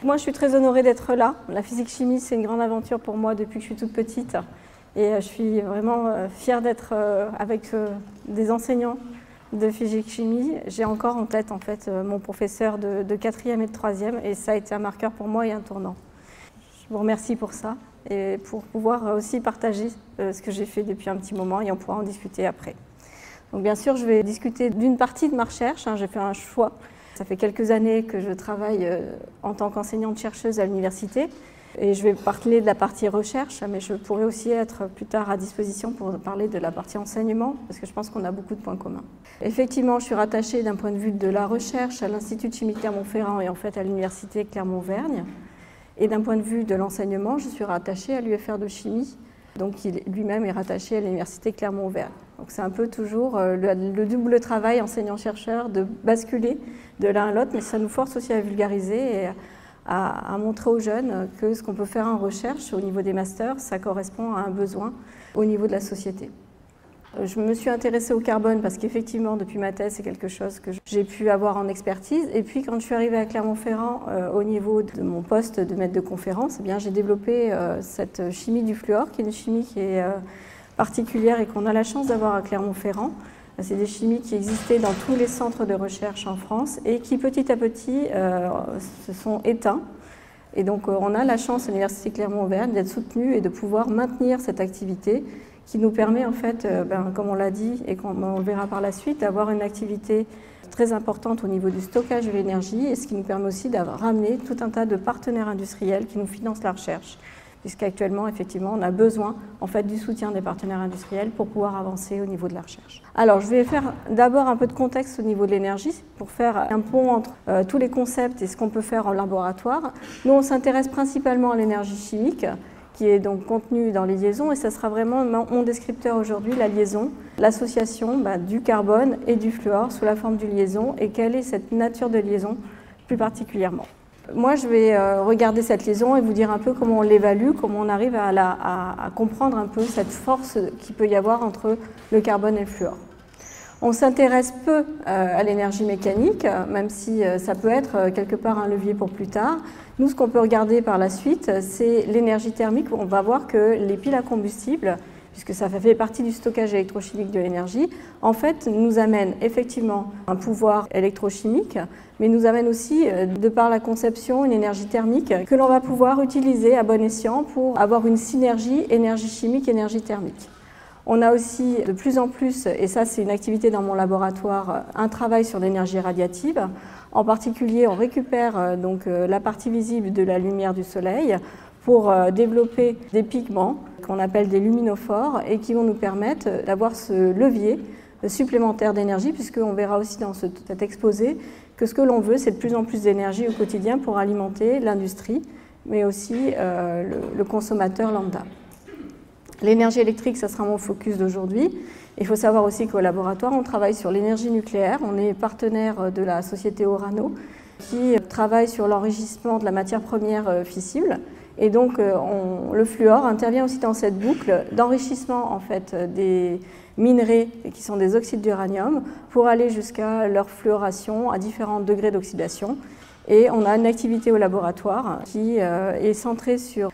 Moi, je suis très honorée d'être là. La physique-chimie, c'est une grande aventure pour moi depuis que je suis toute petite. Et je suis vraiment fière d'être avec des enseignants de physique-chimie. J'ai encore en tête mon professeur de 4e et de 3e, et ça a été un marqueur pour moi et un tournant. Je vous remercie pour ça et pour pouvoir aussi partager ce que j'ai fait depuis un petit moment, et on pourra en discuter après. Donc bien sûr, je vais discuter d'une partie de ma recherche. J'ai fait un choix. Ça fait quelques années que je travaille en tant qu'enseignante-chercheuse à l'université. Et je vais parler de la partie recherche, mais je pourrai aussi être plus tard à disposition pour parler de la partie enseignement, parce que je pense qu'on a beaucoup de points communs. Effectivement, je suis rattachée d'un point de vue de la recherche à l'Institut de chimie de Clermont-Ferrand et en fait à l'Université Clermont-Auvergne. Et d'un point de vue de l'enseignement, je suis rattachée à l'UFR de chimie, donc il lui-même est rattaché à l'Université Clermont-Auvergne. Donc c'est un peu toujours le double travail enseignant-chercheur de basculer de l'un à l'autre, mais ça nous force aussi à vulgariser et à montrer aux jeunes que ce qu'on peut faire en recherche au niveau des masters, ça correspond à un besoin au niveau de la société. Je me suis intéressée au carbone parce qu'effectivement, depuis ma thèse, c'est quelque chose que j'ai pu avoir en expertise. Et puis, quand je suis arrivée à Clermont-Ferrand, au niveau de mon poste de maître de conférence, eh bien, j'ai développé cette chimie du fluor, qui est une chimie qui est particulière et qu'on a la chance d'avoir à Clermont-Ferrand. C'est des chimies qui existaient dans tous les centres de recherche en France et qui petit à petit se sont éteints. Et donc on a la chance à l'Université Clermont-Auvergne d'être soutenue et de pouvoir maintenir cette activité qui nous permet en fait, comme on l'a dit et comme on le verra par la suite, d'avoir une activité très importante au niveau du stockage de l'énergie, et ce qui nous permet aussi d'avoir ramené tout un tas de partenaires industriels qui nous financent la recherche, puisqu'actuellement, effectivement, on a besoin en fait, du soutien des partenaires industriels pour pouvoir avancer au niveau de la recherche. Alors, je vais faire d'abord un peu de contexte au niveau de l'énergie, pour faire un pont entre tous les concepts et ce qu'on peut faire en laboratoire. Nous, on s'intéresse principalement à l'énergie chimique, qui est donc contenue dans les liaisons, et ça sera vraiment mon descripteur aujourd'hui, la liaison, l'association du carbone et du fluor sous la forme d'une liaison, et quelle est cette nature de liaison plus particulièrement. Moi, je vais regarder cette liaison et vous dire un peu comment on l'évalue, comment on arrive à comprendre un peu cette force qu'il peut y avoir entre le carbone et le fluor. On s'intéresse peu à l'énergie mécanique, même si ça peut être quelque part un levier pour plus tard. Nous, ce qu'on peut regarder par la suite, c'est l'énergie thermique. On va voir que les piles à combustible, puisque ça fait partie du stockage électrochimique de l'énergie, en fait, nous amènent effectivement un pouvoir électrochimique, mais nous amènent aussi, de par la conception, une énergie thermique que l'on va pouvoir utiliser à bon escient pour avoir une synergie énergie chimique, énergie thermique. On a aussi de plus en plus, et ça c'est une activité dans mon laboratoire, un travail sur l'énergie radiative. En particulier, on récupère la partie visible de la lumière du soleil pour développer des pigments qu'on appelle des luminophores et qui vont nous permettre d'avoir ce levier supplémentaire d'énergie, puisqu'on verra aussi dans cet exposé que ce que l'on veut, c'est de plus en plus d'énergie au quotidien pour alimenter l'industrie, mais aussi le consommateur lambda. L'énergie électrique, ça sera mon focus d'aujourd'hui. Il faut savoir aussi qu'au laboratoire, on travaille sur l'énergie nucléaire. On est partenaire de la société Orano qui travaille sur l'enrichissement de la matière première fissible. Et donc, le fluor intervient aussi dans cette boucle d'enrichissement en fait, des minerais qui sont des oxydes d'uranium pour aller jusqu'à leur fluoration à différents degrés d'oxydation. Et on a une activité au laboratoire qui est centrée sur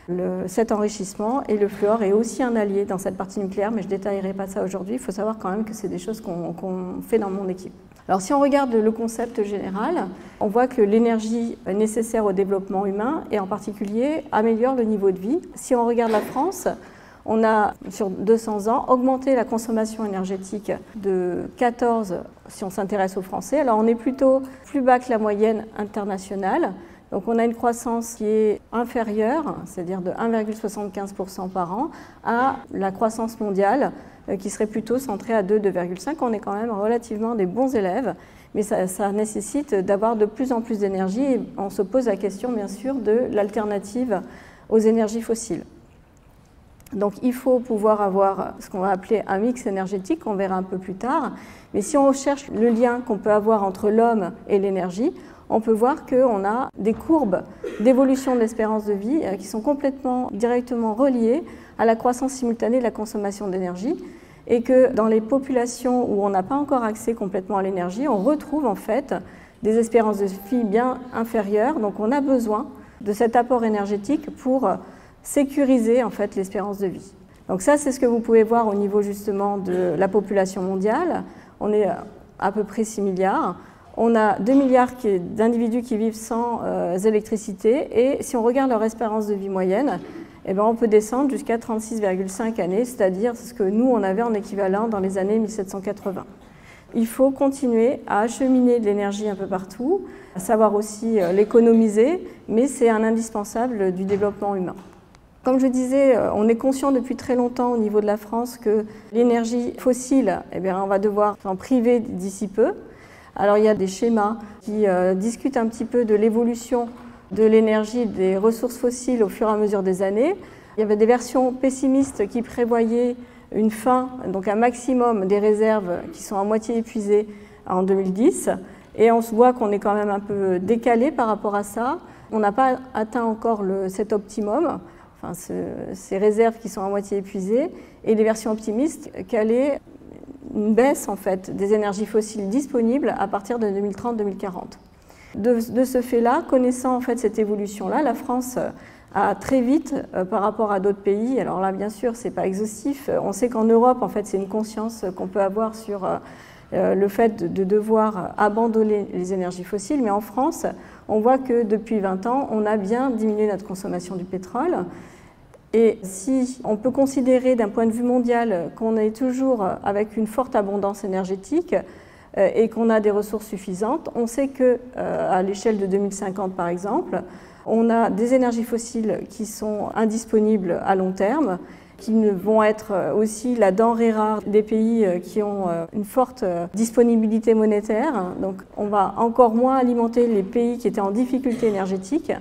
cet enrichissement, et le fluor est aussi un allié dans cette partie nucléaire, mais je ne détaillerai pas ça aujourd'hui. Il faut savoir quand même que c'est des choses qu'on fait dans mon équipe. Alors si on regarde le concept général, on voit que l'énergie nécessaire au développement humain, et en particulier, améliore le niveau de vie. Si on regarde la France, on a, sur 200 ans, augmenté la consommation énergétique de 14, si on s'intéresse aux Français. Alors on est plutôt plus bas que la moyenne internationale. Donc on a une croissance qui est inférieure, c'est-à-dire de 1,75% par an, à la croissance mondiale, qui serait plutôt centrée à 2,5. On est quand même relativement des bons élèves, mais ça nécessite d'avoir de plus en plus d'énergie. Et on se pose la question, bien sûr, de l'alternative aux énergies fossiles. Donc il faut pouvoir avoir ce qu'on va appeler un mix énergétique, qu'on verra un peu plus tard. Mais si on cherche le lien qu'on peut avoir entre l'homme et l'énergie, on peut voir qu'on a des courbes d'évolution de l'espérance de vie qui sont complètement directement reliées à la croissance simultanée de la consommation d'énergie, et que dans les populations où on n'a pas encore accès complètement à l'énergie, on retrouve en fait des espérances de vie bien inférieures. Donc on a besoin de cet apport énergétique pour sécuriser en fait l'espérance de vie. Donc ça, c'est ce que vous pouvez voir au niveau justement de la population mondiale. On est à peu près 6 milliards. On a 2 milliards d'individus qui vivent sans électricité et si on regarde leur espérance de vie moyenne, eh bien, on peut descendre jusqu'à 36,5 années, c'est-à-dire ce que nous, on avait en équivalent dans les années 1780. Il faut continuer à acheminer de l'énergie un peu partout, à savoir aussi l'économiser, mais c'est un indispensable du développement humain. Comme je disais, on est conscient depuis très longtemps au niveau de la France que l'énergie fossile, eh bien, on va devoir s'en priver d'ici peu. Alors il y a des schémas qui discutent un petit peu de l'évolution de l'énergie des ressources fossiles au fur et à mesure des années. Il y avait des versions pessimistes qui prévoyaient une fin, donc un maximum des réserves qui sont à moitié épuisées en 2010. Et on se voit qu'on est quand même un peu décalé par rapport à ça. On n'a pas atteint encore cet optimum, enfin ces réserves qui sont à moitié épuisées. Et les versions optimistes calaient une baisse en fait, des énergies fossiles disponibles à partir de 2030-2040. De ce fait-là, connaissant en fait, cette évolution-là, la France a très vite, par rapport à d'autres pays, alors là bien sûr c'est pas exhaustif, on sait qu'en Europe en fait c'est une conscience qu'on peut avoir sur le fait de devoir abandonner les énergies fossiles, mais en France on voit que depuis 20 ans on a bien diminué notre consommation du pétrole. Et si on peut considérer d'un point de vue mondial qu'on est toujours avec une forte abondance énergétique et qu'on a des ressources suffisantes, on sait qu'à l'échelle de 2050 par exemple, on a des énergies fossiles qui sont indisponibles à long terme, qui vont être aussi la denrée rare des pays qui ont une forte disponibilité monétaire. Donc on va encore moins alimenter les pays qui étaient en difficulté énergétique.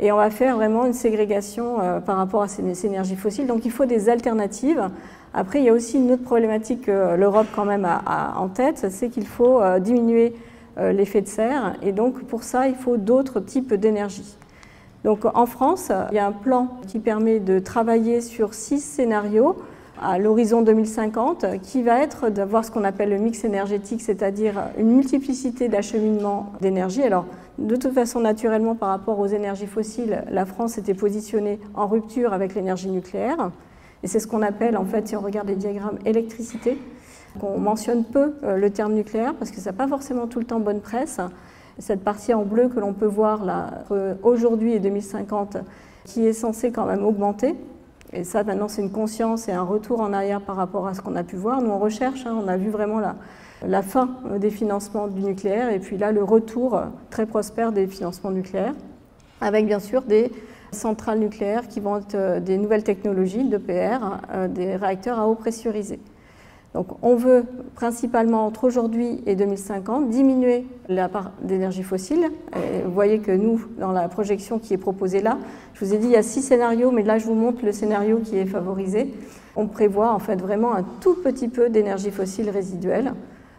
Et on va faire vraiment une ségrégation par rapport à ces énergies fossiles. Donc il faut des alternatives. Après, il y a aussi une autre problématique que l'Europe quand même a en tête, c'est qu'il faut diminuer l'effet de serre. Et donc pour ça, il faut d'autres types d'énergie. Donc en France, il y a un plan qui permet de travailler sur 6 scénarios à l'horizon 2050, qui va être d'avoir ce qu'on appelle le mix énergétique, c'est-à-dire une multiplicité d'acheminements d'énergie. Alors, de toute façon, naturellement, par rapport aux énergies fossiles, la France était positionnée en rupture avec l'énergie nucléaire. Et c'est ce qu'on appelle, en fait, si on regarde les diagrammes, électricité. On mentionne peu le terme nucléaire parce que ça n'a pas forcément tout le temps bonne presse. Cette partie en bleu que l'on peut voir là, entre aujourd'hui et 2050, qui est censée quand même augmenter. Et ça, maintenant, c'est une conscience et un retour en arrière par rapport à ce qu'on a pu voir. Nous, on recherche, on a vu vraiment la fin des financements du nucléaire et puis là, le retour très prospère des financements nucléaires, avec bien sûr des centrales nucléaires qui vont être des nouvelles technologies d'EPR, des réacteurs à eau pressurisée. Donc on veut principalement entre aujourd'hui et 2050 diminuer la part d'énergie fossile. Et vous voyez que nous, dans la projection qui est proposée là, je vous ai dit il y a 6 scénarios, mais là je vous montre le scénario qui est favorisé. On prévoit en fait vraiment un tout petit peu d'énergie fossile résiduelle.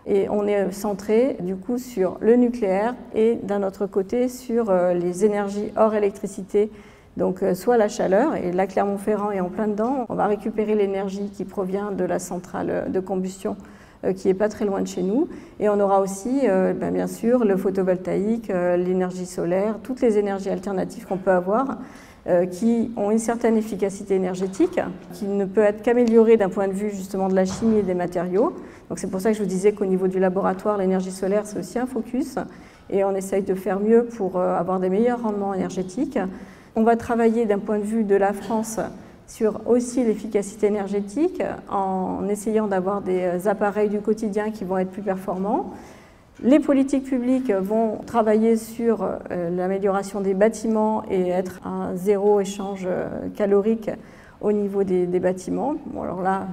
Et on est centré du coup sur le nucléaire et d'un autre côté sur les énergies hors électricité. Donc soit la chaleur, et là Clermont-Ferrand est en plein dedans, on va récupérer l'énergie qui provient de la centrale de combustion qui n'est pas très loin de chez nous, et on aura aussi bien sûr le photovoltaïque, l'énergie solaire, toutes les énergies alternatives qu'on peut avoir qui ont une certaine efficacité énergétique, qui ne peut être qu'améliorée d'un point de vue justement de la chimie et des matériaux. Donc c'est pour ça que je vous disais qu'au niveau du laboratoire, l'énergie solaire c'est aussi un focus, et on essaye de faire mieux pour avoir des meilleurs rendements énergétiques. On va travailler d'un point de vue de la France sur aussi l'efficacité énergétique en essayant d'avoir des appareils du quotidien qui vont être plus performants. Les politiques publiques vont travailler sur l'amélioration des bâtiments et être à zéro échange calorique au niveau des bâtiments. Bon, alors là,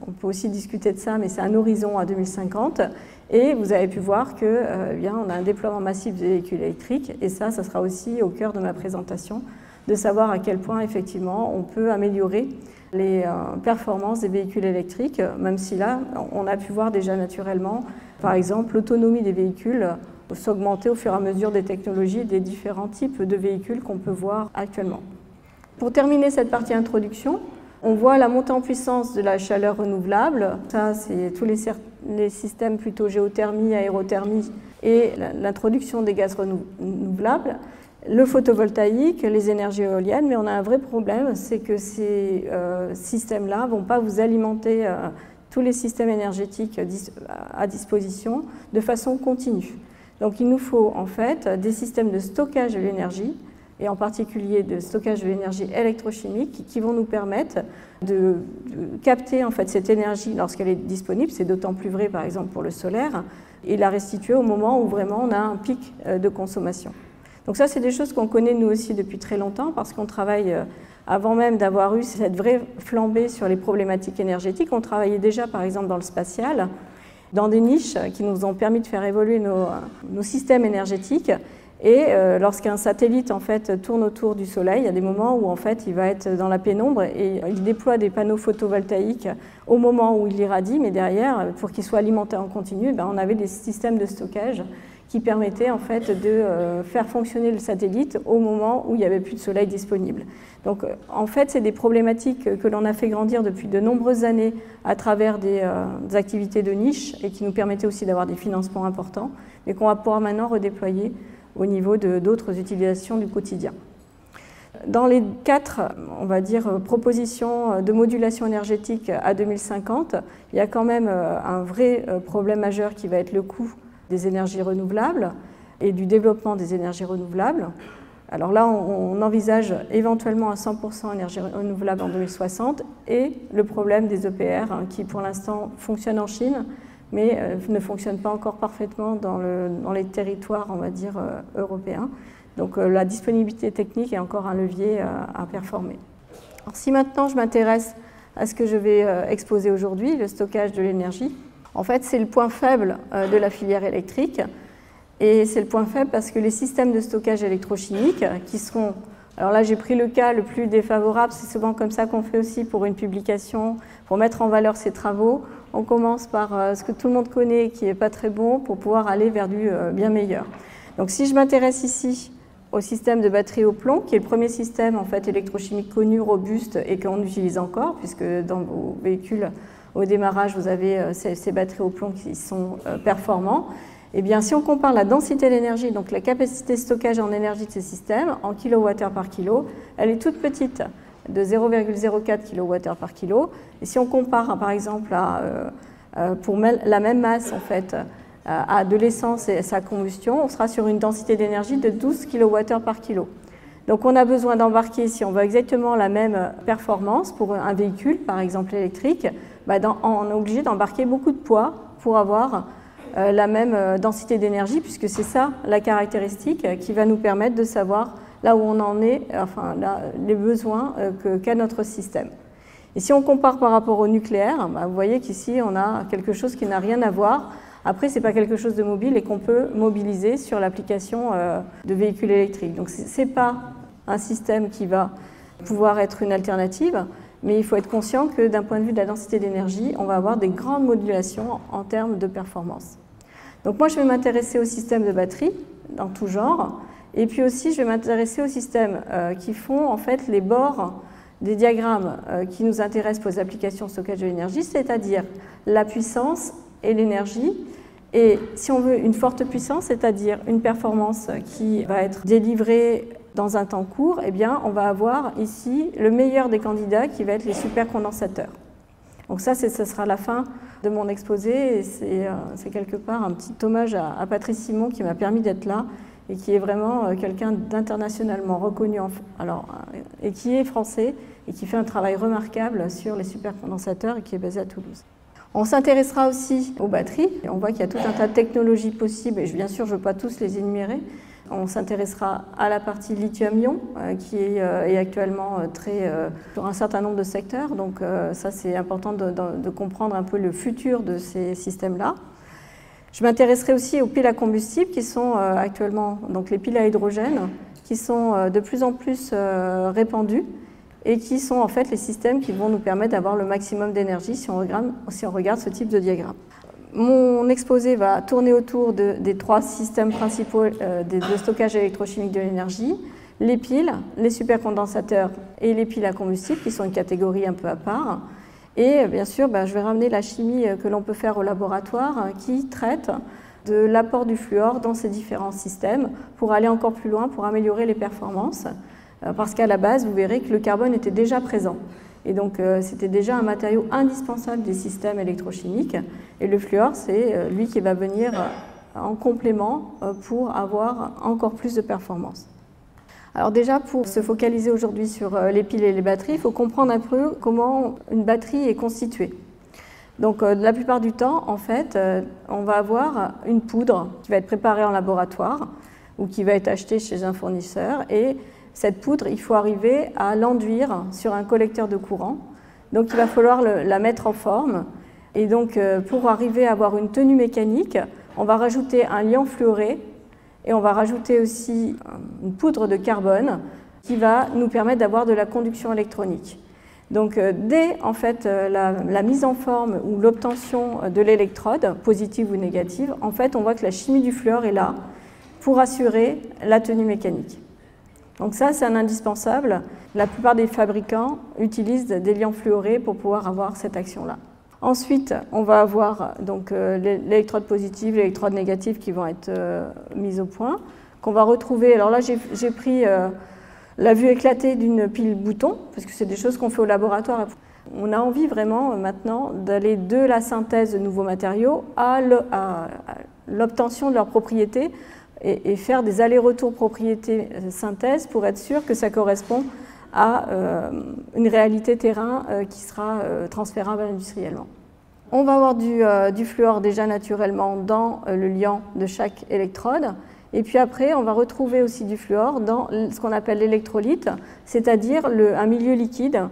on peut aussi discuter de ça, mais c'est un horizon à 2050. Et vous avez pu voir qu'on a un déploiement massif de véhicules électriques, et ça sera aussi au cœur de ma présentation, de savoir à quel point effectivement on peut améliorer les performances des véhicules électriques, même si là on a pu voir déjà naturellement, par exemple, l'autonomie des véhicules s'augmenter au fur et à mesure des technologies et des différents types de véhicules qu'on peut voir actuellement. Pour terminer cette partie introduction, on voit la montée en puissance de la chaleur renouvelable. Ça, c'est tous les systèmes plutôt géothermie, aérothermie et l'introduction des gaz renouvelables. le photovoltaïque, les énergies éoliennes, mais on a un vrai problème, c'est que ces systèmes-là ne vont pas vous alimenter tous les systèmes énergétiques à disposition de façon continue. Donc il nous faut en fait des systèmes de stockage de l'énergie, et en particulier de stockage de l'énergie électrochimique, qui vont nous permettre de capter en fait cette énergie lorsqu'elle est disponible. C'est d'autant plus vrai par exemple pour le solaire, et la restituer au moment où vraiment on a un pic de consommation. Donc ça, c'est des choses qu'on connaît nous aussi depuis très longtemps, parce qu'on travaille, avant même d'avoir eu cette vraie flambée sur les problématiques énergétiques, on travaillait déjà par exemple dans le spatial, dans des niches qui nous ont permis de faire évoluer nos systèmes énergétiques. Et lorsqu'un satellite en fait tourne autour du Soleil, il y a des moments où en fait il va être dans la pénombre et il déploie des panneaux photovoltaïques au moment où il irradie, mais derrière, pour qu'il soit alimenté en continu, on avait des systèmes de stockage qui permettaient en fait de faire fonctionner le satellite au moment où il n'y avait plus de Soleil disponible. Donc en fait, c'est des problématiques que l'on a fait grandir depuis de nombreuses années à travers des activités de niche et qui nous permettaient aussi d'avoir des financements importants, mais qu'on va pouvoir maintenant redéployer au niveau d'autres utilisations du quotidien. Dans les 4, on va dire, propositions de modulation énergétique à 2050, il y a quand même un vrai problème majeur qui va être le coût des énergies renouvelables et du développement des énergies renouvelables. Alors là, on envisage éventuellement à 100% énergie renouvelable en 2060 et le problème des EPR qui pour l'instant fonctionnent en Chine, mais ne fonctionne pas encore parfaitement dans les territoires, on va dire, européens. Donc la disponibilité technique est encore un levier à performer. Alors, si maintenant je m'intéresse à ce que je vais exposer aujourd'hui, le stockage de l'énergie, en fait c'est le point faible de la filière électrique. Et c'est le point faible parce que les systèmes de stockage électrochimique qui seront... Alors là, j'ai pris le cas le plus défavorable, c'est souvent comme ça qu'on fait aussi pour une publication, pour mettre en valeur ses travaux. On commence par ce que tout le monde connaît qui n'est pas très bon pour pouvoir aller vers du bien meilleur. Donc si je m'intéresse ici au système de batterie au plomb, qui est le premier système en fait, électrochimique connu, robuste et qu'on utilise encore, puisque dans vos véhicules au démarrage, vous avez ces batteries au plomb qui sont performants. Eh bien, si on compare la densité d'énergie, donc la capacité de stockage en énergie de ces systèmes, en kWh par kilo, elle est toute petite, de 0,04 kWh par kilo. Et si on compare, par exemple, pour la même masse, en fait, à de l'essence et sa combustion, on sera sur une densité d'énergie de 12 kWh par kilo. Donc, on a besoin d'embarquer, si on veut exactement la même performance pour un véhicule, par exemple électrique, on est obligé d'embarquer beaucoup de poids pour avoir la même densité d'énergie, puisque c'est ça la caractéristique qui va nous permettre de savoir là où on en est, enfin les besoins qu'a notre système. Et si on compare par rapport au nucléaire, vous voyez qu'ici on a quelque chose qui n'a rien à voir. Après, ce n'est pas quelque chose de mobile et qu'on peut mobiliser sur l'application de véhicules électriques. Donc ce n'est pas un système qui va pouvoir être une alternative, mais il faut être conscient que d'un point de vue de la densité d'énergie, on va avoir des grandes modulations en termes de performance. Donc moi, je vais m'intéresser au système de batterie, dans tout genre, et puis aussi, je vais m'intéresser aux systèmes qui font en fait les bords des diagrammes qui nous intéressent pour les applications de stockage de l'énergie, c'est-à-dire la puissance et l'énergie. Et si on veut une forte puissance, c'est-à-dire une performance qui va être délivrée dans un temps court, eh bien, on va avoir ici le meilleur des candidats qui va être les supercondensateurs. Donc ça sera la fin de mon exposé et c'est quelque part un petit hommage à Patrice Simon qui m'a permis d'être là et qui est vraiment quelqu'un d'internationalement reconnu et qui est français et qui fait un travail remarquable sur les supercondensateurs et qui est basé à Toulouse. On s'intéressera aussi aux batteries. On voit qu'il y a tout un tas de technologies possibles et bien sûr je ne veux pas tous les énumérer. On s'intéressera à la partie lithium-ion qui est actuellement sur un certain nombre de secteurs. Donc ça, c'est important de comprendre un peu le futur de ces systèmes-là. Je m'intéresserai aussi aux piles à combustible qui sont actuellement, donc les piles à hydrogène, qui sont de plus en plus répandues et qui sont en fait les systèmes qui vont nous permettre d'avoir le maximum d'énergie si on regarde ce type de diagramme. Mon exposé va tourner autour des 3 systèmes principaux de stockage électrochimique de l'énergie, les piles, les supercondensateurs et les piles à combustible, qui sont une catégorie un peu à part. Et bien sûr, je vais ramener la chimie que l'on peut faire au laboratoire qui traite de l'apport du fluor dans ces différents systèmes pour aller encore plus loin, pour améliorer les performances. Parce qu'à la base, vous verrez que le carbone était déjà présent. Et donc, c'était déjà un matériau indispensable des systèmes électrochimiques. Et le fluor, c'est lui qui va venir en complément pour avoir encore plus de performance. Alors déjà, pour se focaliser aujourd'hui sur les piles et les batteries, il faut comprendre un peu comment une batterie est constituée. Donc la plupart du temps, en fait, on va avoir une poudre qui va être préparée en laboratoire ou qui va être achetée chez un fournisseur. Et cette poudre, il faut arriver à l'enduire sur un collecteur de courant. Donc il va falloir la mettre en forme. Et donc pour arriver à avoir une tenue mécanique, on va rajouter un liant fluoré et on va rajouter aussi une poudre de carbone qui va nous permettre d'avoir de la conduction électronique. Donc dès en fait, la mise en forme ou l'obtention de l'électrode, positive ou négative, en fait, on voit que la chimie du fluor est là pour assurer la tenue mécanique. Donc ça, c'est un indispensable. La plupart des fabricants utilisent des liants fluorés pour pouvoir avoir cette action-là. Ensuite, on va avoir l'électrode positive, l'électrode négative qui vont être mises au point, qu'on va retrouver. Alors là, j'ai pris la vue éclatée d'une pile bouton, parce que c'est des choses qu'on fait au laboratoire. On a envie vraiment maintenant d'aller de la synthèse de nouveaux matériaux à l'obtention de leurs propriétés et faire des allers-retours propriétés-synthèse pour être sûr que ça correspond à une réalité terrain qui sera transférable industriellement. On va avoir du fluor déjà naturellement dans le liant de chaque électrode. Et puis après, on va retrouver aussi du fluor dans ce qu'on appelle l'électrolyte, c'est-à-dire un milieu liquide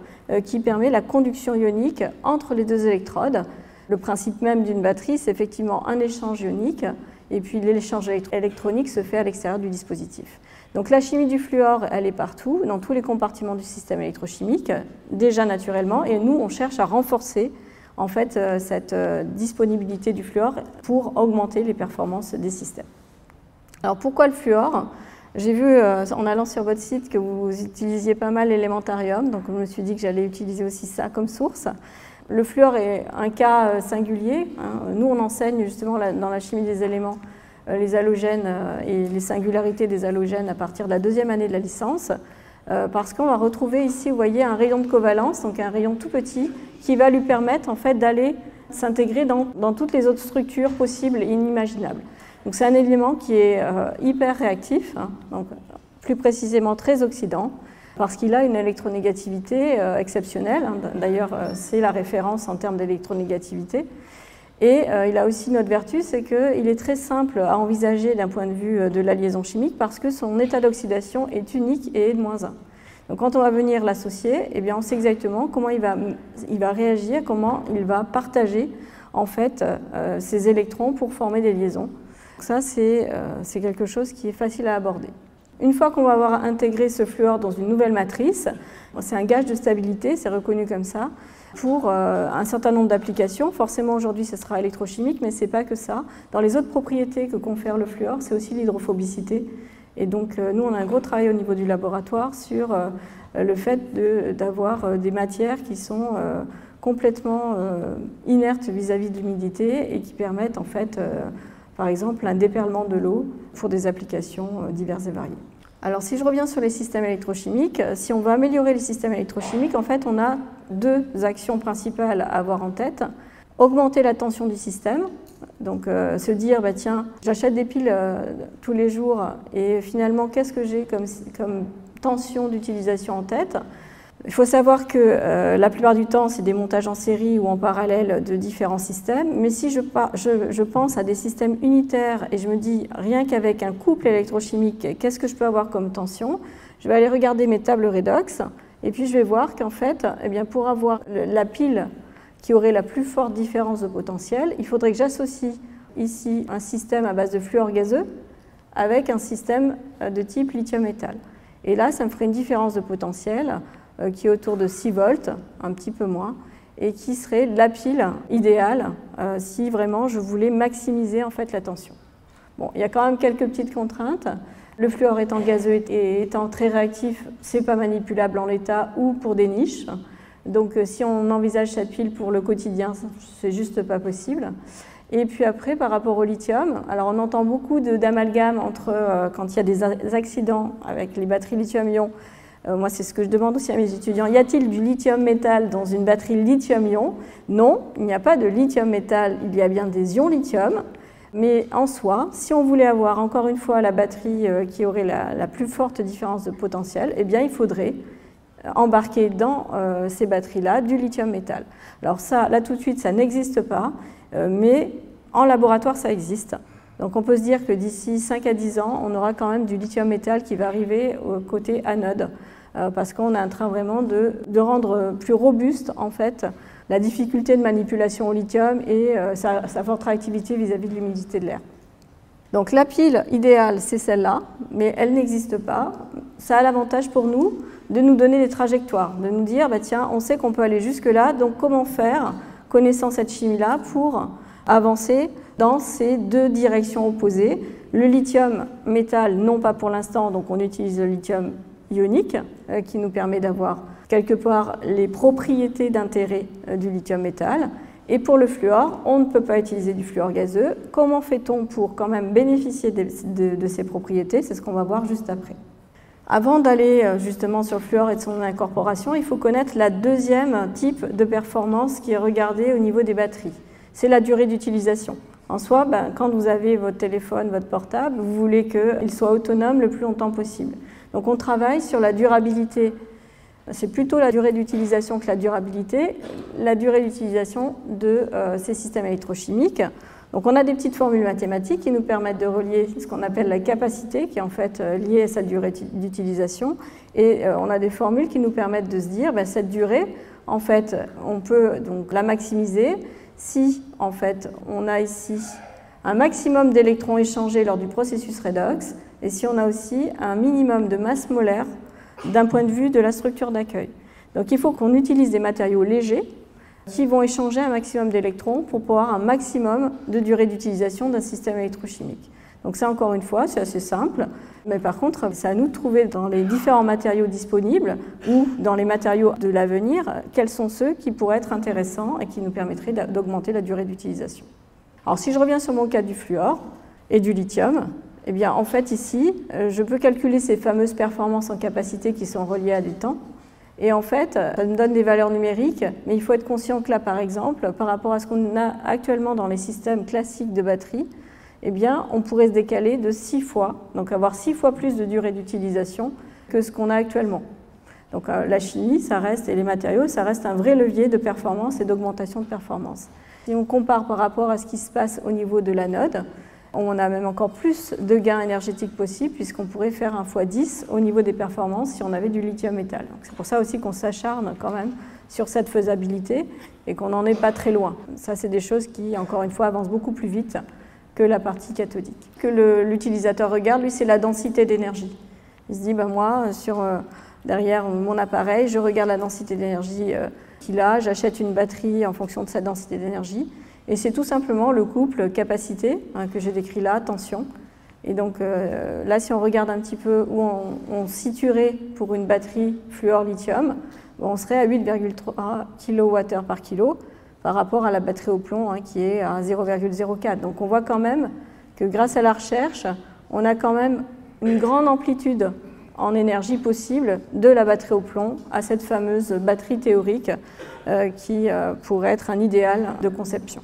qui permet la conduction ionique entre les deux électrodes. Le principe même d'une batterie, c'est effectivement un échange ionique, et puis l'échange électronique se fait à l'extérieur du dispositif. Donc la chimie du fluor, elle est partout, dans tous les compartiments du système électrochimique, déjà naturellement, et nous, on cherche à renforcer en fait cette disponibilité du fluor pour augmenter les performances des systèmes. Alors pourquoi le fluor? J'ai vu en allant sur votre site que vous utilisiez pas mal l'élémentarium, donc je me suis dit que j'allais utiliser aussi ça comme source. Le fluor est un cas singulier. Nous, on enseigne justement dans la chimie des éléments les halogènes et les singularités des halogènes à partir de la deuxième année de la licence, parce qu'on va retrouver ici, vous voyez, un rayon de covalence, donc un rayon tout petit, qui va lui permettre en fait d'aller s'intégrer dans toutes les autres structures possibles et inimaginables. Donc c'est un élément qui est hyper réactif, donc plus précisément très oxydant, parce qu'il a une électronégativité exceptionnelle. D'ailleurs, c'est la référence en termes d'électronégativité. Et il a aussi une autre vertu, c'est qu'il est très simple à envisager d'un point de vue de la liaison chimique parce que son état d'oxydation est unique et est de -1. Donc quand on va venir l'associer, eh bien, on sait exactement comment il va réagir, comment il va partager en fait, ses électrons pour former des liaisons. Donc ça, c'est quelque chose qui est facile à aborder. Une fois qu'on va avoir intégré ce fluor dans une nouvelle matrice, c'est un gage de stabilité, c'est reconnu comme ça, pour un certain nombre d'applications. Forcément, aujourd'hui, ce sera électrochimique, mais ce n'est pas que ça. Dans les autres propriétés que confère le fluor, c'est aussi l'hydrophobicité. Et donc, nous, on a un gros travail au niveau du laboratoire sur le fait d'avoir des matières qui sont complètement inertes vis-à-vis de l'humidité et qui permettent, en fait, par exemple, un déperlement de l'eau pour des applications diverses et variées. Alors, si je reviens sur les systèmes électrochimiques, si on veut améliorer les systèmes électrochimiques, en fait, on a deux actions principales à avoir en tête. Augmenter la tension du système, donc se dire, bah, tiens, j'achète des piles tous les jours et finalement, qu'est-ce que j'ai comme tension d'utilisation en tête? Il faut savoir que la plupart du temps, c'est des montages en série ou en parallèle de différents systèmes. Mais si je pense à des systèmes unitaires et je me dis, rien qu'avec un couple électrochimique, qu'est-ce que je peux avoir comme tension? Je vais aller regarder mes tables redox et puis je vais voir qu'en fait, eh bien, pour avoir la pile qui aurait la plus forte différence de potentiel, il faudrait que j'associe ici un système à base de fluor gazeux avec un système de type lithium-métal. Et là, ça me ferait une différence de potentiel qui est autour de 6 volts, un petit peu moins, et qui serait la pile idéale si vraiment je voulais maximiser en fait la tension. Bon, il y a quand même quelques petites contraintes. Le fluor étant gazeux et étant très réactif, ce n'est pas manipulable en l'état ou pour des niches. Donc si on envisage cette pile pour le quotidien, c'est juste pas possible. Et puis après, par rapport au lithium, alors on entend beaucoup d'amalgame entre quand il y a des accidents avec les batteries lithium-ion. Moi, c'est ce que je demande aussi à mes étudiants. Y a-t-il du lithium-métal dans une batterie lithium-ion? Non, il n'y a pas de lithium-métal, il y a bien des ions lithium. Mais en soi, si on voulait avoir encore une fois la batterie qui aurait la plus forte différence de potentiel, eh bien il faudrait embarquer dans ces batteries-là du lithium-métal. Alors ça, là tout de suite, ça n'existe pas, mais en laboratoire, ça existe. Donc on peut se dire que d'ici 5 à 10 ans, on aura quand même du lithium-métal qui va arriver au côté anode, parce qu'on est en train vraiment de rendre plus robuste en fait la difficulté de manipulation au lithium et sa forte réactivité vis-à-vis de l'humidité de l'air. Donc la pile idéale, c'est celle-là, mais elle n'existe pas. Ça a l'avantage pour nous de nous donner des trajectoires, de nous dire, bah, tiens, on sait qu'on peut aller jusque-là, donc comment faire, connaissant cette chimie-là, pour avancer dans ces deux directions opposées. Le lithium métal, non pas pour l'instant, donc on utilise le lithium ionique, qui nous permet d'avoir quelque part les propriétés d'intérêt du lithium métal. Et pour le fluor, on ne peut pas utiliser du fluor gazeux. Comment fait-on pour quand même bénéficier de ces propriétés? C'est ce qu'on va voir juste après. Avant d'aller justement sur le fluor et de son incorporation, il faut connaître la deuxième type de performance qui est regardée au niveau des batteries. C'est la durée d'utilisation. En soi, quand vous avez votre téléphone, votre portable, vous voulez qu'il soit autonome le plus longtemps possible. Donc on travaille sur la durabilité. C'est plutôt la durée d'utilisation que la durabilité, la durée d'utilisation de ces systèmes électrochimiques. Donc on a des petites formules mathématiques qui nous permettent de relier ce qu'on appelle la capacité, qui est en fait liée à cette durée d'utilisation, et on a des formules qui nous permettent de se dire, cette durée, en fait, on peut donc la maximiser si, en fait, on a ici un maximum d'électrons échangés lors du processus redox, et si on a aussi un minimum de masse molaire d'un point de vue de la structure d'accueil. Donc il faut qu'on utilise des matériaux légers qui vont échanger un maximum d'électrons pour pouvoir un maximum de durée d'utilisation d'un système électrochimique. Donc ça, encore une fois, c'est assez simple, mais par contre, c'est à nous de trouver dans les différents matériaux disponibles ou dans les matériaux de l'avenir, quels sont ceux qui pourraient être intéressants et qui nous permettraient d'augmenter la durée d'utilisation. Alors si je reviens sur mon cas du fluor et du lithium, eh bien, en fait, ici, je peux calculer ces fameuses performances en capacité qui sont reliées à du temps. Et en fait, ça me donne des valeurs numériques, mais il faut être conscient que là, par exemple, par rapport à ce qu'on a actuellement dans les systèmes classiques de batterie, eh bien, on pourrait se décaler de 6 fois, donc avoir 6 fois plus de durée d'utilisation que ce qu'on a actuellement. Donc la chimie, ça reste, et les matériaux, ça reste un vrai levier de performance et d'augmentation de performance. Si on compare par rapport à ce qui se passe au niveau de l'anode, on a même encore plus de gains énergétiques possibles puisqu'on pourrait faire 1 x 10 au niveau des performances si on avait du lithium-métal. C'est pour ça aussi qu'on s'acharne quand même sur cette faisabilité et qu'on n'en est pas très loin. Ça, c'est des choses qui, encore une fois, avancent beaucoup plus vite que la partie cathodique. Ce que l'utilisateur regarde, lui, c'est la densité d'énergie. Il se dit, moi, derrière mon appareil, je regarde la densité d'énergie qu'il a, j'achète une batterie en fonction de sa densité d'énergie. Et c'est tout simplement le couple capacité que j'ai décrit là, tension. Et donc là, si on regarde un petit peu où on situerait pour une batterie fluor-lithium, on serait à 8,3 kWh par kilo par rapport à la batterie au plomb qui est à 0,04. Donc on voit quand même que grâce à la recherche, on a quand même une grande amplitude en énergie possible de la batterie au plomb à cette fameuse batterie théorique qui pourrait être un idéal de conception.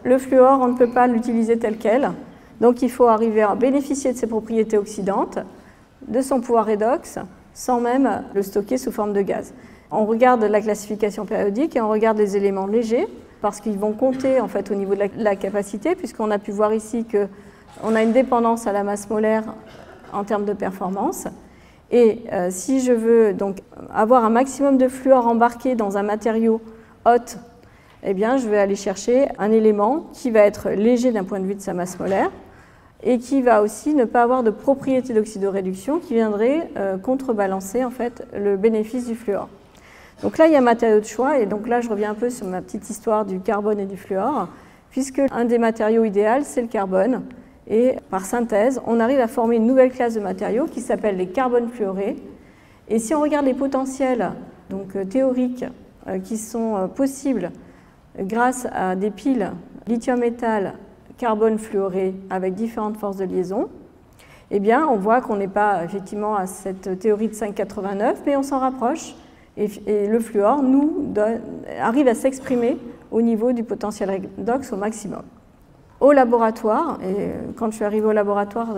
Le fluor, on ne peut pas l'utiliser tel quel, donc il faut arriver à bénéficier de ses propriétés oxydantes, de son pouvoir redox, sans même le stocker sous forme de gaz. On regarde la classification périodique et on regarde les éléments légers, parce qu'ils vont compter en fait au niveau de la capacité, puisqu'on a pu voir ici qu'on a une dépendance à la masse molaire en termes de performance. Et si je veux donc avoir un maximum de fluor embarqué dans un matériau hôte, eh bien, je vais aller chercher un élément qui va être léger d'un point de vue de sa masse molaire et qui va aussi ne pas avoir de propriété d'oxydoréduction qui viendrait contrebalancer en fait, le bénéfice du fluor. Donc là, il y a un matériau de choix et donc là, je reviens un peu sur ma petite histoire du carbone et du fluor, puisque un des matériaux idéaux, c'est le carbone. Et par synthèse, on arrive à former une nouvelle classe de matériaux qui s'appelle les carbones fluorés. Et si on regarde les potentiels donc, théoriques qui sont possibles grâce à des piles lithium-métal carbone fluoré avec différentes forces de liaison, eh bien, on voit qu'on n'est pas effectivement à cette théorie de 5,89, mais on s'en rapproche. Et le fluor arrive à s'exprimer au niveau du potentiel redox au maximum. Au laboratoire, et quand je suis arrivée au laboratoire,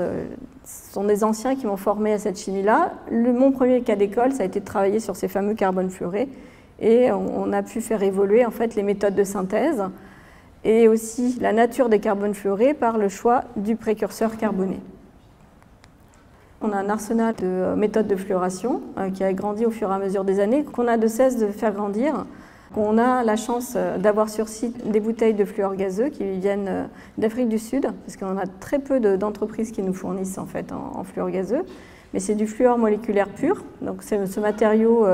ce sont des anciens qui m'ont formée à cette chimie-là. Mon premier cas d'école, ça a été de travailler sur ces fameux carbones fluorés. Et on a pu faire évoluer en fait, les méthodes de synthèse et aussi la nature des carbones fluorés par le choix du précurseur carboné. On a un arsenal de méthodes de fluoration qui a grandi au fur et à mesure des années, qu'on a de cesse de faire grandir. On a la chance d'avoir sur site des bouteilles de fluor gazeux qui viennent d'Afrique du Sud, parce qu'on a très peu d'entreprises qui nous fournissent en fait en fluor gazeux, mais c'est du fluor moléculaire pur, donc c'est ce matériau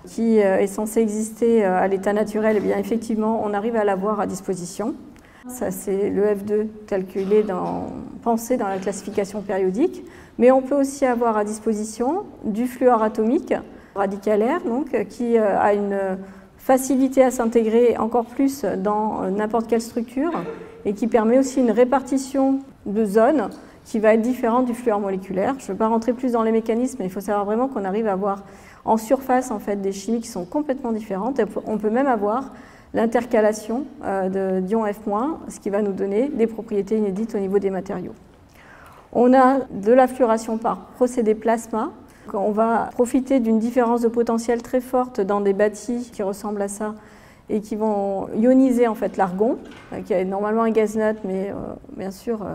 qui est censé exister à l'état naturel, et bien effectivement on arrive à l'avoir à disposition. Ça c'est le F2 tel qu'il est pensé dans la classification périodique, mais on peut aussi avoir à disposition du fluor atomique radicalaire, donc, qui a une facilité à s'intégrer encore plus dans n'importe quelle structure et qui permet aussi une répartition de zones qui va être différente du fluor moléculaire. Je ne vais pas rentrer plus dans les mécanismes, mais il faut savoir vraiment qu'on arrive à avoir en surface en fait, des chimies qui sont complètement différentes. On peut même avoir l'intercalation d'ions F-, ce qui va nous donner des propriétés inédites au niveau des matériaux. On a de la fluoration par procédé plasma. On va profiter d'une différence de potentiel très forte dans des bâtis qui ressemblent à ça et qui vont ioniser en fait l'argon, qui est normalement un gaz neutre, mais bien sûr,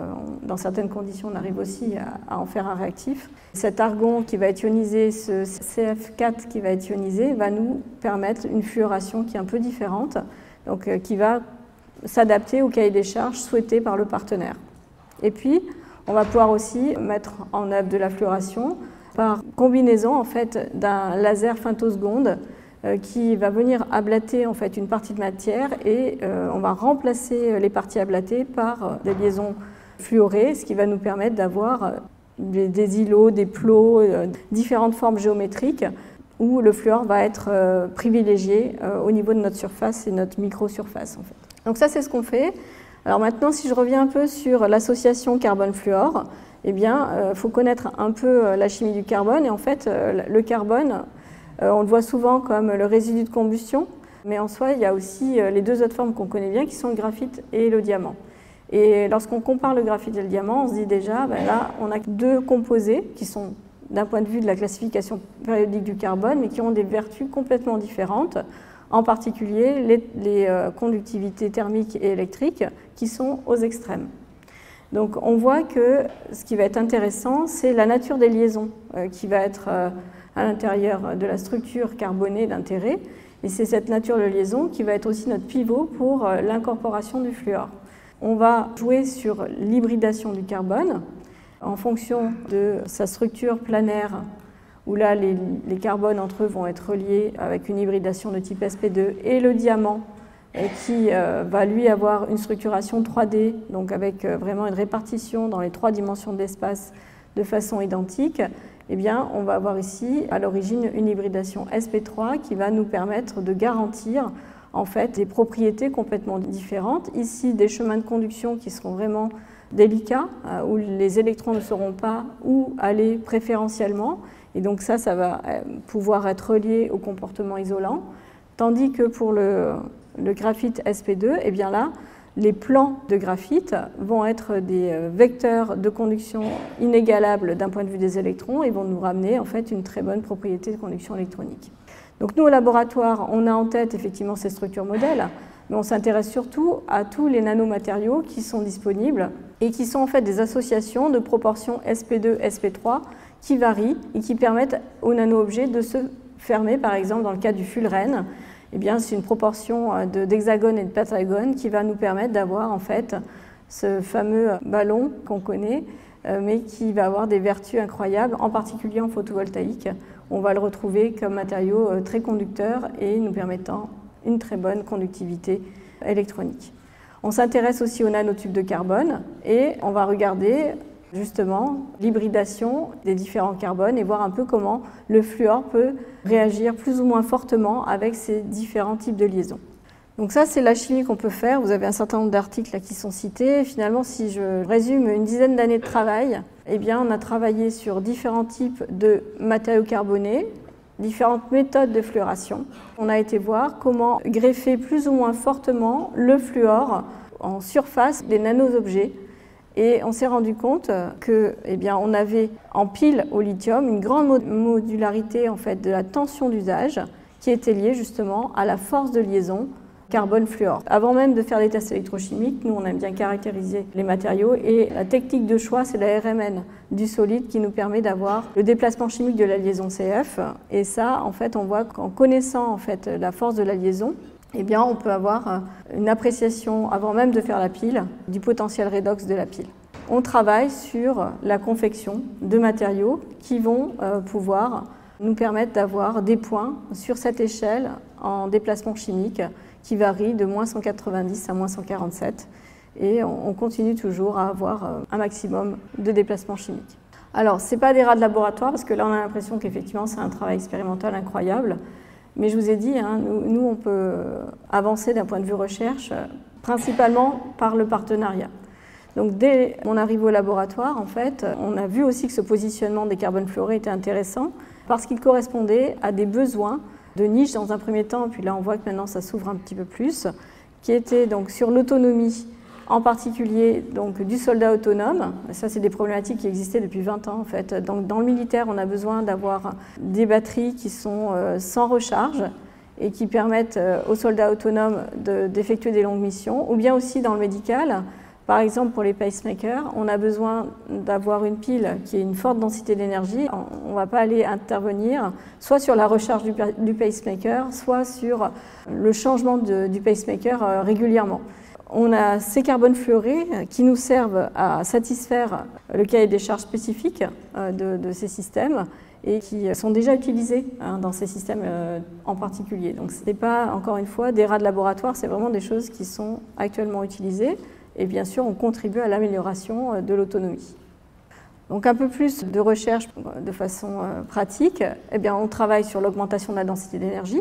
dans certaines conditions, on arrive aussi à en faire un réactif. Cet argon qui va être ionisé, ce CF4 qui va être ionisé, va nous permettre une fluoration qui est un peu différente, donc qui va s'adapter au cahier des charges souhaité par le partenaire. Et puis, on va pouvoir aussi mettre en œuvre de la fluoration par combinaison en fait, d'un laser femtoseconde qui va venir ablater en fait, une partie de matière et on va remplacer les parties ablatées par des liaisons fluorées, ce qui va nous permettre d'avoir des îlots, des plots, différentes formes géométriques où le fluor va être privilégié au niveau de notre surface et notre microsurface. En fait. Donc ça, c'est ce qu'on fait. Alors maintenant, si je reviens un peu sur l'association carbone-fluor, eh bien, il faut connaître un peu la chimie du carbone. Et en fait, le carbone, on le voit souvent comme le résidu de combustion, mais en soi, il y a aussi les deux autres formes qu'on connaît bien, qui sont le graphite et le diamant. Et lorsqu'on compare le graphite et le diamant, on se dit déjà, ben là, on a deux composés qui sont, d'un point de vue de la classification périodique du carbone, mais qui ont des vertus complètement différentes, en particulier les conductivités thermiques et électriques qui sont aux extrêmes. Donc on voit que ce qui va être intéressant, c'est la nature des liaisons qui va être à l'intérieur de la structure carbonée d'intérêt. Et c'est cette nature de liaison qui va être aussi notre pivot pour l'incorporation du fluor. On va jouer sur l'hybridation du carbone en fonction de sa structure planaire, où là les carbones entre eux vont être reliés avec une hybridation de type sp2, et le diamant qui va lui avoir une structuration 3D, donc avec vraiment une répartition dans les 3 dimensions de l'espace de façon identique. Eh bien, on va avoir ici à l'origine une hybridation sp3 qui va nous permettre de garantir en fait des propriétés complètement différentes. Ici, des chemins de conduction qui seront vraiment délicats, où les électrons ne sauront pas où aller préférentiellement. Et donc ça va pouvoir être relié au comportement isolant. Tandis que pour le graphite sp2, eh bien là, les plans de graphite vont être des vecteurs de conduction inégalables d'un point de vue des électrons et vont nous ramener en fait une très bonne propriété de conduction électronique. Donc nous, au laboratoire, on a en tête effectivement ces structures modèles, mais on s'intéresse surtout à tous les nanomatériaux qui sont disponibles et qui sont en fait des associations de proportions sp2, sp3 qui varient et qui permettent aux nano-objets de se fermer, par exemple dans le cas du fullerène. Eh bien, c'est une proportion d'hexagones et de pentagones qui va nous permettre d'avoir en fait ce fameux ballon qu'on connaît, mais qui va avoir des vertus incroyables, en particulier en photovoltaïque. On va le retrouver comme matériau très conducteur et nous permettant une très bonne conductivité électronique. On s'intéresse aussi aux nanotubes de carbone et on va regarder justement l'hybridation des différents carbones et voir un peu comment le fluor peut réagir plus ou moins fortement avec ces différents types de liaisons. Donc ça, c'est la chimie qu'on peut faire. Vous avez un certain nombre d'articles là qui sont cités. Finalement, si je résume une dizaine d'années de travail, eh bien, on a travaillé sur différents types de matériaux carbonés, différentes méthodes de fluoration. On a été voir comment greffer plus ou moins fortement le fluor en surface des nano-objets. Et on s'est rendu compte que, eh bien, on avait en pile au lithium une grande modularité en fait, de la tension d'usage qui était liée justement à la force de liaison carbone-fluor. Avant même de faire des tests électrochimiques, nous on aime bien caractériser les matériaux et la technique de choix c'est la RMN du solide qui nous permet d'avoir le déplacement chimique de la liaison CF. Et ça en fait on voit qu'en connaissant en fait la force de la liaison, eh bien, on peut avoir une appréciation avant même de faire la pile du potentiel redox de la pile. On travaille sur la confection de matériaux qui vont pouvoir nous permettre d'avoir des points sur cette échelle en déplacement chimique qui varie de moins 190 à moins 147 et on continue toujours à avoir un maximum de déplacement chimique. Alors, ce n'est pas des rats de laboratoire parce que là on a l'impression qu'effectivement c'est un travail expérimental incroyable, mais je vous ai dit, hein, nous on peut avancer d'un point de vue recherche principalement par le partenariat. Donc dès mon arrivée au laboratoire, en fait, on a vu aussi que ce positionnement des carbones fluorés était intéressant parce qu'il correspondait à des besoins de niche dans un premier temps, puis là on voit que maintenant ça s'ouvre un petit peu plus, qui était donc sur l'autonomie, en particulier donc, du soldat autonome. Ça c'est des problématiques qui existaient depuis 20 ans en fait. Donc, dans le militaire, on a besoin d'avoir des batteries qui sont sans recharge et qui permettent aux soldats autonomes d'effectuer des longues missions, ou bien aussi dans le médical. Par exemple, pour les pacemakers, on a besoin d'avoir une pile qui ait une forte densité d'énergie. On ne va pas aller intervenir soit sur la recharge du pacemaker, soit sur le changement du pacemaker régulièrement. On a ces carbones fluorés qui nous servent à satisfaire le cahier des charges spécifique de ces systèmes et qui sont déjà utilisés dans ces systèmes en particulier. Donc ce n'est pas, encore une fois, des rats de laboratoire, c'est vraiment des choses qui sont actuellement utilisées. Et bien sûr, on contribue à l'amélioration de l'autonomie. Donc un peu plus de recherche de façon pratique, eh bien, on travaille sur l'augmentation de la densité d'énergie.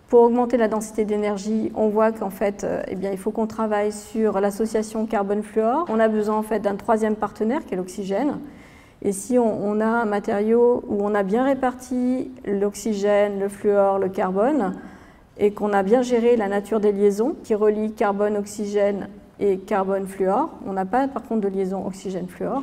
Pour augmenter la densité d'énergie, on voit qu'en fait, eh bien, il faut qu'on travaille sur l'association carbone-fluor. On a besoin en fait, d'un troisième partenaire qui est l'oxygène. Et si on a un matériau où on a bien réparti l'oxygène, le fluor, le carbone, et qu'on a bien géré la nature des liaisons qui relient carbone-oxygène et carbone-fluor. On n'a pas par contre de liaison oxygène-fluor.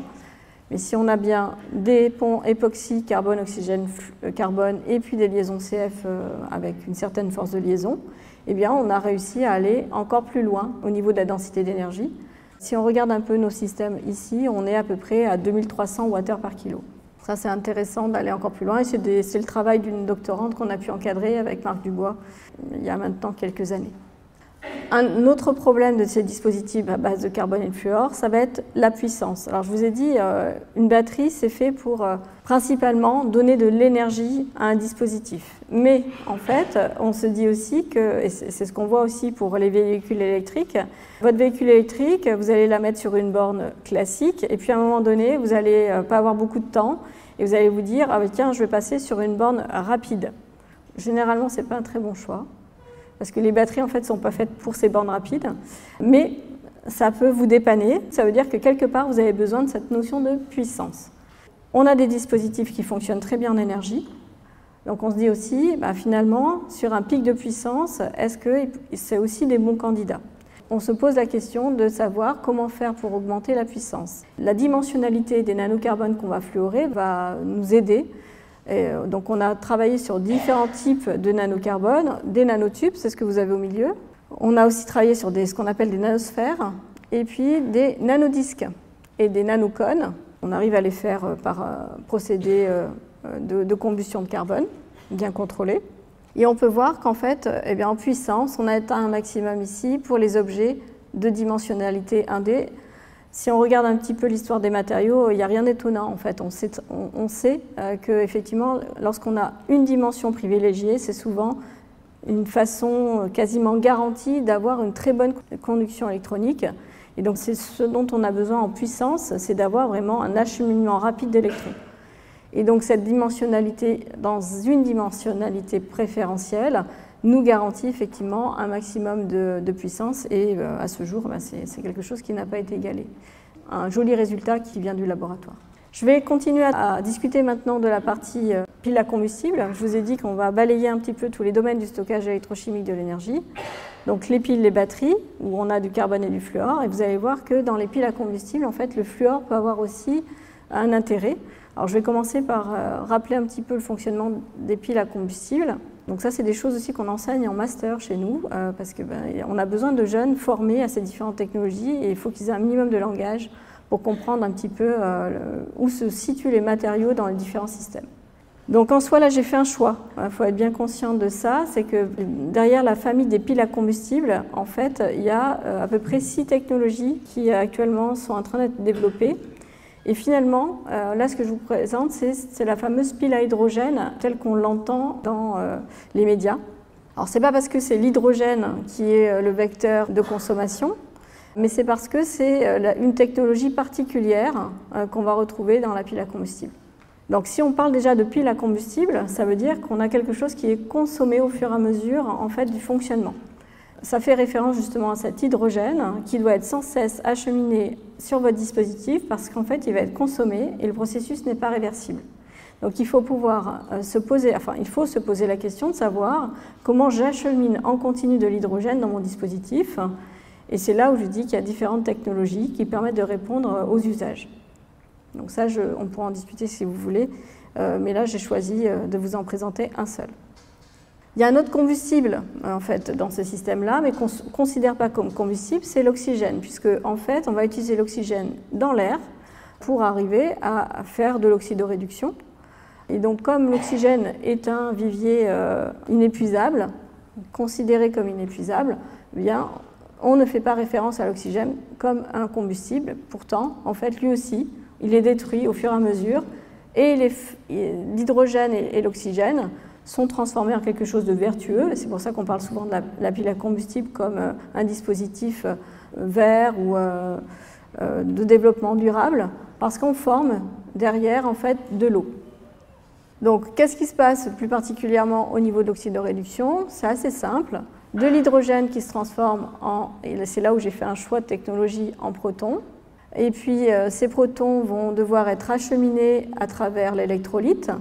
Mais si on a bien des ponts époxy, carbone-oxygène, carbone et puis des liaisons CF avec une certaine force de liaison, eh bien on a réussi à aller encore plus loin au niveau de la densité d'énergie. Si on regarde un peu nos systèmes ici, on est à peu près à 2300 Wh par kilo. Ça c'est intéressant d'aller encore plus loin et c'est le travail d'une doctorante qu'on a pu encadrer avec Marc Dubois il y a maintenant quelques années. Un autre problème de ces dispositifs à base de carbone et de fluor, ça va être la puissance. Alors je vous ai dit, une batterie c'est fait pour principalement donner de l'énergie à un dispositif. Mais en fait, on se dit aussi que, et c'est ce qu'on voit aussi pour les véhicules électriques, votre véhicule électrique, vous allez la mettre sur une borne classique et puis à un moment donné, vous n'allez pas avoir beaucoup de temps et vous allez vous dire, ah, tiens, je vais passer sur une borne rapide. Généralement, ce n'est pas un très bon choix. Parce que les batteries en fait ne sont pas faites pour ces bornes rapides, mais ça peut vous dépanner. Ça veut dire que quelque part vous avez besoin de cette notion de puissance. On a des dispositifs qui fonctionnent très bien en énergie, donc on se dit aussi finalement sur un pic de puissance, est-ce que c'est aussi des bons candidats? On se pose la question de savoir comment faire pour augmenter la puissance. La dimensionnalité des nanocarbones qu'on va fluorer va nous aider. Et donc on a travaillé sur différents types de nanocarbone, des nanotubes, c'est ce que vous avez au milieu. On a aussi travaillé sur ce qu'on appelle des nanosphères et puis des nanodisques et des nanocones. On arrive à les faire par procédé de combustion de carbone bien contrôlé. Et on peut voir qu'en fait, eh bien, en puissance, on a atteint un maximum ici pour les objets de dimensionnalité 1D. Si on regarde un petit peu l'histoire des matériaux, il n'y a rien d'étonnant en fait. On sait qu'effectivement, lorsqu'on a une dimension privilégiée, c'est souvent une façon quasiment garantie d'avoir une très bonne conduction électronique. Et donc c'est ce dont on a besoin en puissance, c'est d'avoir vraiment un acheminement rapide d'électrons. Et donc cette dimensionnalité, dans une dimensionnalité préférentielle, nous garantit effectivement un maximum de puissance et à ce jour, c'est quelque chose qui n'a pas été égalé. Un joli résultat qui vient du laboratoire. Je vais continuer à discuter maintenant de la partie pile à combustible. Je vous ai dit qu'on va balayer un petit peu tous les domaines du stockage électrochimique de l'énergie. Donc les piles, les batteries, où on a du carbone et du fluor. Et vous allez voir que dans les piles à combustible, en fait, le fluor peut avoir aussi un intérêt. Alors je vais commencer par rappeler un petit peu le fonctionnement des piles à combustible. Donc ça, c'est des choses aussi qu'on enseigne en master chez nous, parce qu'on a besoin de jeunes formés à ces différentes technologies et il faut qu'ils aient un minimum de langage pour comprendre un petit peu où se situent les matériaux dans les différents systèmes. Donc en soi, là, j'ai fait un choix. Il faut être bien conscient de ça, c'est que derrière la famille des piles à combustible, en fait, il y a à peu près 6 technologies qui actuellement sont en train d'être développées. Et finalement, là, ce que je vous présente, c'est la fameuse pile à hydrogène telle qu'on l'entend dans les médias. Alors, ce n'est pas parce que c'est l'hydrogène qui est le vecteur de consommation, mais c'est parce que c'est une technologie particulière qu'on va retrouver dans la pile à combustible. Donc, si on parle déjà de pile à combustible, ça veut dire qu'on a quelque chose qui est consommé au fur et à mesure en fait, du fonctionnement. Ça fait référence justement à cet hydrogène qui doit être sans cesse acheminé sur votre dispositif parce qu'en fait, il va être consommé et le processus n'est pas réversible. Donc, il faut pouvoir se poser la question de savoir comment j'achemine en continu de l'hydrogène dans mon dispositif. Et c'est là où je dis qu'il y a différentes technologies qui permettent de répondre aux usages. Donc ça, on pourra en discuter si vous voulez, mais là, j'ai choisi de vous en présenter un seul. Il y a un autre combustible en fait, dans ce système-là, mais qu'on ne considère pas comme combustible, c'est l'oxygène, puisque en fait, on va utiliser l'oxygène dans l'air pour arriver à faire de l'oxydoréduction. Et donc, comme l'oxygène est un vivier inépuisable, considéré comme inépuisable, eh bien, on ne fait pas référence à l'oxygène comme un combustible. Pourtant, en fait, lui aussi, il est détruit au fur et à mesure et l'hydrogène et l'oxygène sont transformés en quelque chose de vertueux. C'est pour ça qu'on parle souvent de la pile à combustible comme un dispositif vert ou de développement durable, parce qu'on forme derrière en fait, de l'eau. Donc, qu'est-ce qui se passe plus particulièrement au niveau de l'oxydoréduction? C'est assez simple. De l'hydrogène qui se transforme et c'est là où j'ai fait un choix de technologie, en protons. Et puis, ces protons vont devoir être acheminés à travers l'électrolyte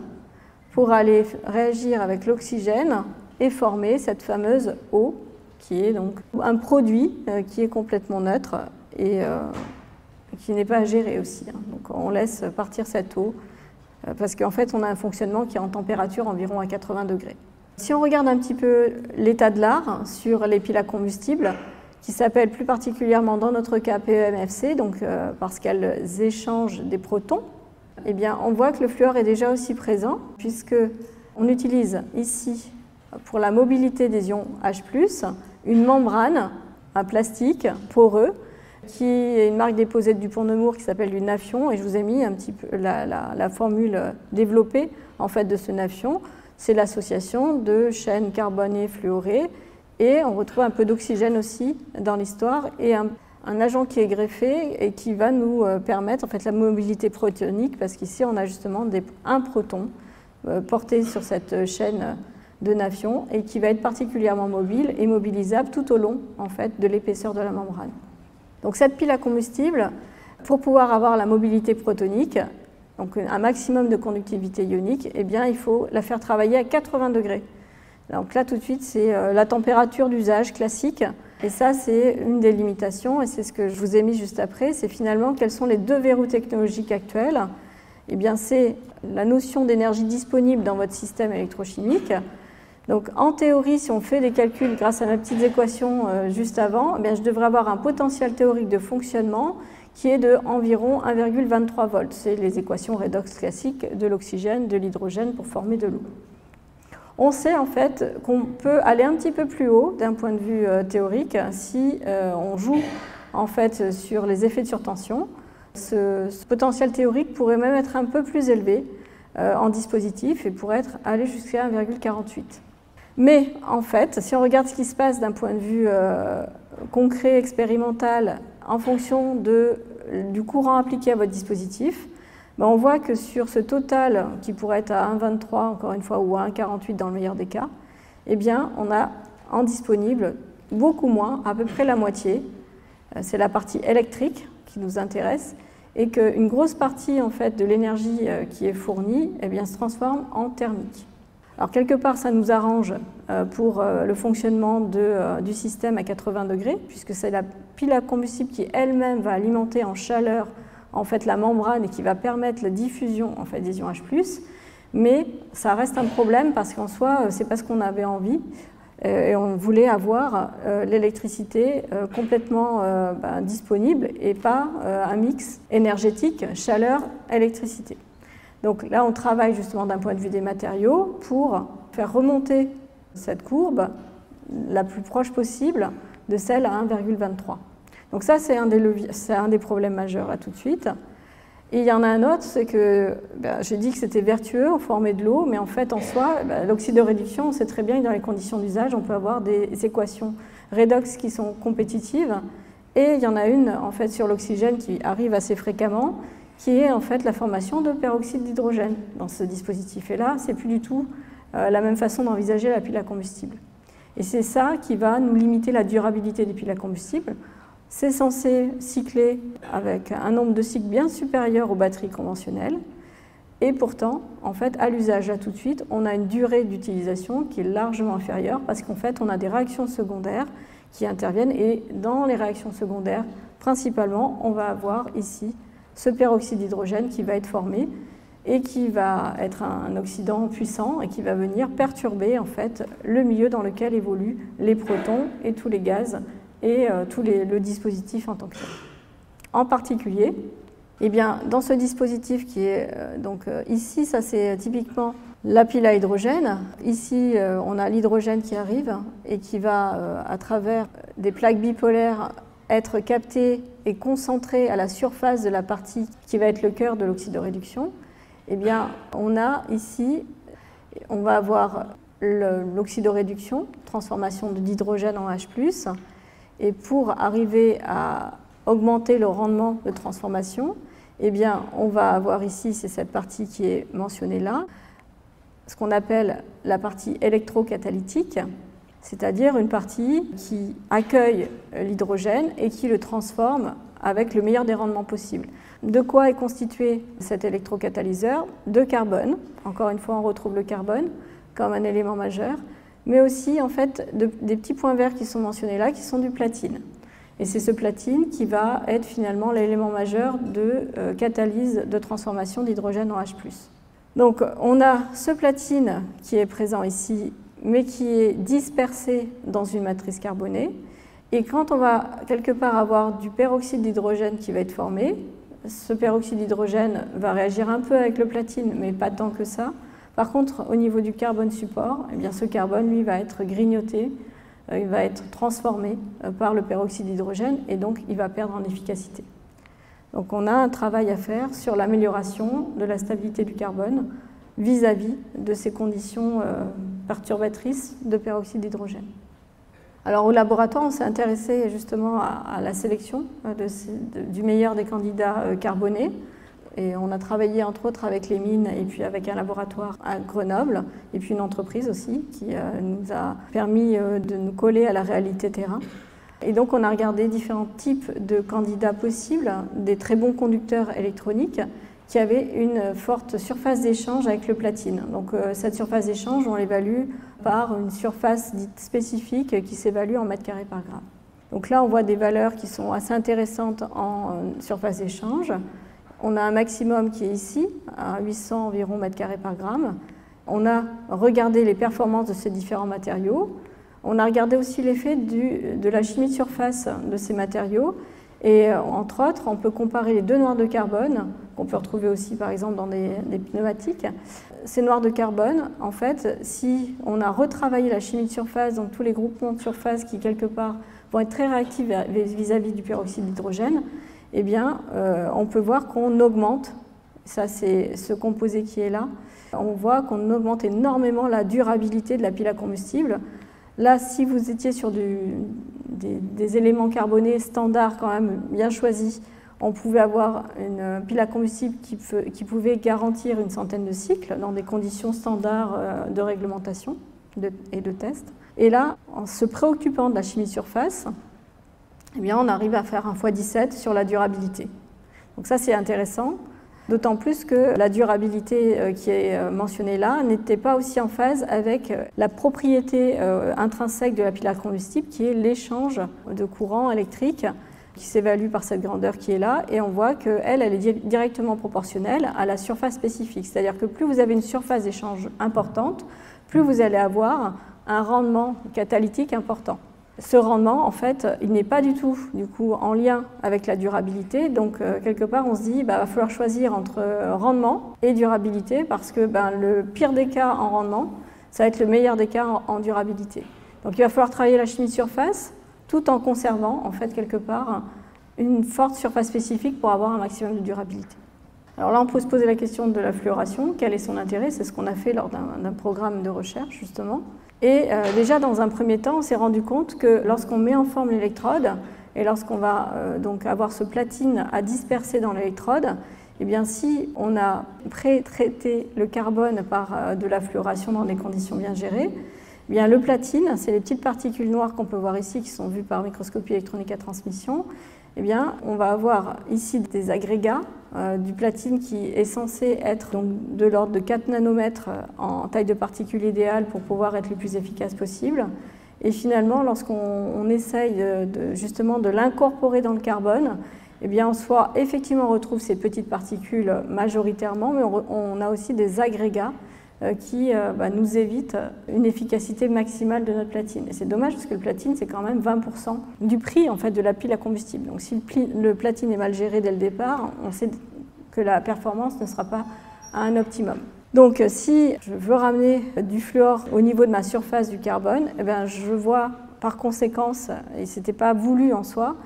pour aller réagir avec l'oxygène et former cette fameuse eau, qui est donc un produit qui est complètement neutre et qui n'est pas à gérer aussi. Donc, on laisse partir cette eau parce qu'en fait, on a un fonctionnement qui est en température environ à 80 degrés. Si on regarde un petit peu l'état de l'art sur les piles à combustible, qui s'appellent plus particulièrement dans notre cas PEMFC, donc parce qu'elles échangent des protons, eh bien, on voit que le fluor est déjà aussi présent, puisqu'on utilise ici, pour la mobilité des ions H+, une membrane, un plastique poreux, qui est une marque déposée de Dupont-Nemours qui s'appelle du Nafion, et je vous ai mis un petit peu la formule développée en fait, de ce Nafion. C'est l'association de chaînes carbonées fluorées, et on retrouve un peu d'oxygène aussi dans l'histoire, et un agent qui est greffé et qui va nous permettre en fait, la mobilité protonique, parce qu'ici on a justement un proton porté sur cette chaîne de Nafion, et qui va être particulièrement mobile et mobilisable tout au long en fait, de l'épaisseur de la membrane. Donc cette pile à combustible, pour pouvoir avoir la mobilité protonique, donc un maximum de conductivité ionique, eh bien, il faut la faire travailler à 80 degrés. Donc là, tout de suite, c'est la température d'usage classique. Et ça, c'est une des limitations, et c'est ce que je vous ai mis juste après, c'est finalement quels sont les deux verrous technologiques actuels. Eh bien, c'est la notion d'énergie disponible dans votre système électrochimique. Donc, en théorie, si on fait des calculs grâce à mes petites équations juste avant, eh bien, je devrais avoir un potentiel théorique de fonctionnement qui est de environ 1,23 volts. C'est les équations redox classiques de l'oxygène, de l'hydrogène pour former de l'eau. On sait en fait qu'on peut aller un petit peu plus haut d'un point de vue théorique si on joue en fait sur les effets de surtension. Ce potentiel théorique pourrait même être un peu plus élevé en dispositif et pourrait aller jusqu'à 1,48. Mais en fait, si on regarde ce qui se passe d'un point de vue concret, expérimental, en fonction du courant appliqué à votre dispositif, ben on voit que sur ce total, qui pourrait être à 1,23 encore une fois, ou à 1,48 dans le meilleur des cas, eh bien, on a en disponible beaucoup moins, à peu près la moitié. C'est la partie électrique qui nous intéresse, et qu'une grosse partie en fait, de l'énergie qui est fournie eh bien, se transforme en thermique. Alors quelque part, ça nous arrange pour le fonctionnement du système à 80 degrés, puisque c'est la pile à combustible qui elle-même va alimenter en chaleur en fait, la membrane et qui va permettre la diffusion en fait, des ions H+. Mais ça reste un problème parce qu'en soi, ce n'est pas ce qu'on avait envie. Et on voulait avoir l'électricité complètement disponible et pas un mix énergétique, chaleur-électricité. Donc là, on travaille justement d'un point de vue des matériaux pour faire remonter cette courbe la plus proche possible de celle à 1,23. Donc ça, c'est un des problèmes majeurs là tout de suite. Et il y en a un autre, c'est que j'ai dit que c'était vertueux, on formait de l'eau, mais en fait, en soi, l'oxyde de réduction, on sait très bien que dans les conditions d'usage, on peut avoir des équations redox qui sont compétitives. Et il y en a une, en fait, sur l'oxygène qui arrive assez fréquemment, qui est en fait la formation de peroxyde d'hydrogène dans ce dispositif. Et là, c'est plus du tout la même façon d'envisager la pile à combustible. Et c'est ça qui va nous limiter la durabilité des piles à combustible. C'est censé cycler avec un nombre de cycles bien supérieur aux batteries conventionnelles. Et pourtant, en fait, à l'usage, là tout de suite, on a une durée d'utilisation qui est largement inférieure parce qu'en fait, on a des réactions secondaires qui interviennent. Et dans les réactions secondaires, principalement, on va avoir ici ce peroxyde d'hydrogène qui va être formé et qui va être un oxydant puissant et qui va venir perturber en fait, le milieu dans lequel évoluent les protons et tous les gaz et le dispositif en tant que tel. En particulier, eh bien, dans ce dispositif qui est ici, ça c'est typiquement la pile à hydrogène. Ici, on a l'hydrogène qui arrive et qui va, à travers des plaques bipolaires, être capté et concentré à la surface de la partie qui va être le cœur de l'oxyde de réduction. Eh bien, on a ici, on va avoir l'oxyde de réduction, transformation d'hydrogène en H+. Et pour arriver à augmenter le rendement de transformation, eh bien, on va avoir ici, c'est cette partie qui est mentionnée là, ce qu'on appelle la partie électrocatalytique, c'est-à-dire une partie qui accueille l'hydrogène et qui le transforme avec le meilleur des rendements possibles. De quoi est constitué cet électrocatalyseur? De carbone. Encore une fois, on retrouve le carbone comme un élément majeur, mais aussi en fait des petits points verts qui sont mentionnés là, qui sont du platine. Et c'est ce platine qui va être finalement l'élément majeur de catalyse de transformation d'hydrogène en H+. Donc on a ce platine qui est présent ici, mais qui est dispersé dans une matrice carbonée. Et quand on va quelque part avoir du peroxyde d'hydrogène qui va être formé, ce peroxyde d'hydrogène va réagir un peu avec le platine, mais pas tant que ça. Par contre, au niveau du carbone support, eh bien, ce carbone, lui, va être grignoté, il va être transformé par le peroxyde d'hydrogène et donc il va perdre en efficacité. Donc on a un travail à faire sur l'amélioration de la stabilité du carbone vis-à-vis de ces conditions perturbatrices de peroxyde d'hydrogène. Alors au laboratoire, on s'est intéressé justement à la sélection du meilleur des candidats carbonés. Et on a travaillé entre autres avec les mines et puis avec un laboratoire à Grenoble et puis une entreprise aussi qui nous a permis de nous coller à la réalité terrain. Et donc on a regardé différents types de candidats possibles, des très bons conducteurs électroniques qui avaient une forte surface d'échange avec le platine. Donc cette surface d'échange, on l'évalue par une surface dite spécifique qui s'évalue en mètres carrés par gramme. Donc là, on voit des valeurs qui sont assez intéressantes en surface d'échange. On a un maximum qui est ici, à 800 environ mètres carrés par gramme. On a regardé les performances de ces différents matériaux. On a regardé aussi l'effet de la chimie de surface de ces matériaux. Et entre autres, on peut comparer les deux noirs de carbone, qu'on peut retrouver aussi par exemple dans des pneumatiques. Ces noirs de carbone, en fait, si on a retravaillé la chimie de surface, donc tous les groupements de surface qui quelque part vont être très réactifs vis-à-vis du peroxyde d'hydrogène, eh bien, on peut voir qu'on augmente, ça c'est ce composé qui est là, on voit qu'on augmente énormément la durabilité de la pile à combustible. Là, si vous étiez sur des éléments carbonés standards quand même bien choisis, on pouvait avoir une pile à combustible qui pouvait garantir une centaine de cycles dans des conditions standards de réglementation. et de tests. Et là, en se préoccupant de la chimie de surface, eh bien, on arrive à faire un x17 sur la durabilité. Donc ça, c'est intéressant, d'autant plus que la durabilité qui est mentionnée là n'était pas aussi en phase avec la propriété intrinsèque de la pile à combustible, qui est l'échange de courant électrique, qui s'évalue par cette grandeur qui est là, et on voit qu'elle est directement proportionnelle à la surface spécifique. C'est-à-dire que plus vous avez une surface d'échange importante, plus vous allez avoir un rendement catalytique important. Ce rendement, en fait, il n'est pas du tout en lien avec la durabilité. Donc, quelque part, on se dit, va falloir choisir entre rendement et durabilité, parce que le pire des cas en rendement, ça va être le meilleur des cas en durabilité. Donc, il va falloir travailler la chimie de surface, tout en conservant, en fait, quelque part, une forte surface spécifique pour avoir un maximum de durabilité. Alors là, on peut se poser la question de la fluoration. Quel est son intérêt? C'est ce qu'on a fait lors d'un programme de recherche, justement. Et déjà, dans un premier temps, on s'est rendu compte que lorsqu'on met en forme l'électrode, et lorsqu'on va donc avoir ce platine à disperser dans l'électrode, eh bien, si on a pré-traité le carbone par de la fluoration dans des conditions bien gérées, eh bien, le platine, c'est les petites particules noires qu'on peut voir ici, qui sont vues par microscopie électronique à transmission. Eh bien, on va avoir ici des agrégats du platine qui est censé être donc, de l'ordre de 4 nanomètres en taille de particule idéale pour pouvoir être le plus efficace possible. Et finalement, lorsqu'on essaye justement de l'incorporer dans le carbone, eh bien, en soi, effectivement, on retrouve ces petites particules majoritairement, mais on a aussi des agrégats qui nous évite une efficacité maximale de notre platine. Et c'est dommage parce que le platine, c'est quand même 20% du prix en fait, de la pile à combustible. Donc si le platine est mal géré dès le départ, on sait que la performance ne sera pas à un optimum. Donc si je veux ramener du fluor au niveau de ma surface du carbone, eh bien, je vois par conséquence, et ce n'était pas voulu en soi,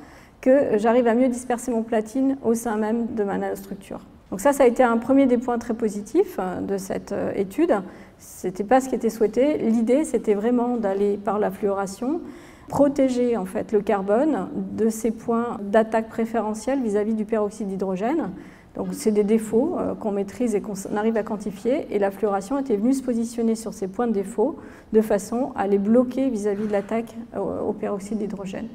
que j'arrive à mieux disperser mon platine au sein même de ma nanostructure. Donc ça a été un premier des points très positifs de cette étude. Ce n'était pas ce qui était souhaité. L'idée, c'était vraiment d'aller par la fluoration, protéger en fait, le carbone de ces points d'attaque préférentielle vis-à-vis du peroxyde d'hydrogène. Donc c'est des défauts qu'on maîtrise et qu'on arrive à quantifier. Et la fluoration était venue se positionner sur ces points de défaut de façon à les bloquer vis-à-vis de l'attaque au peroxyde d'hydrogène.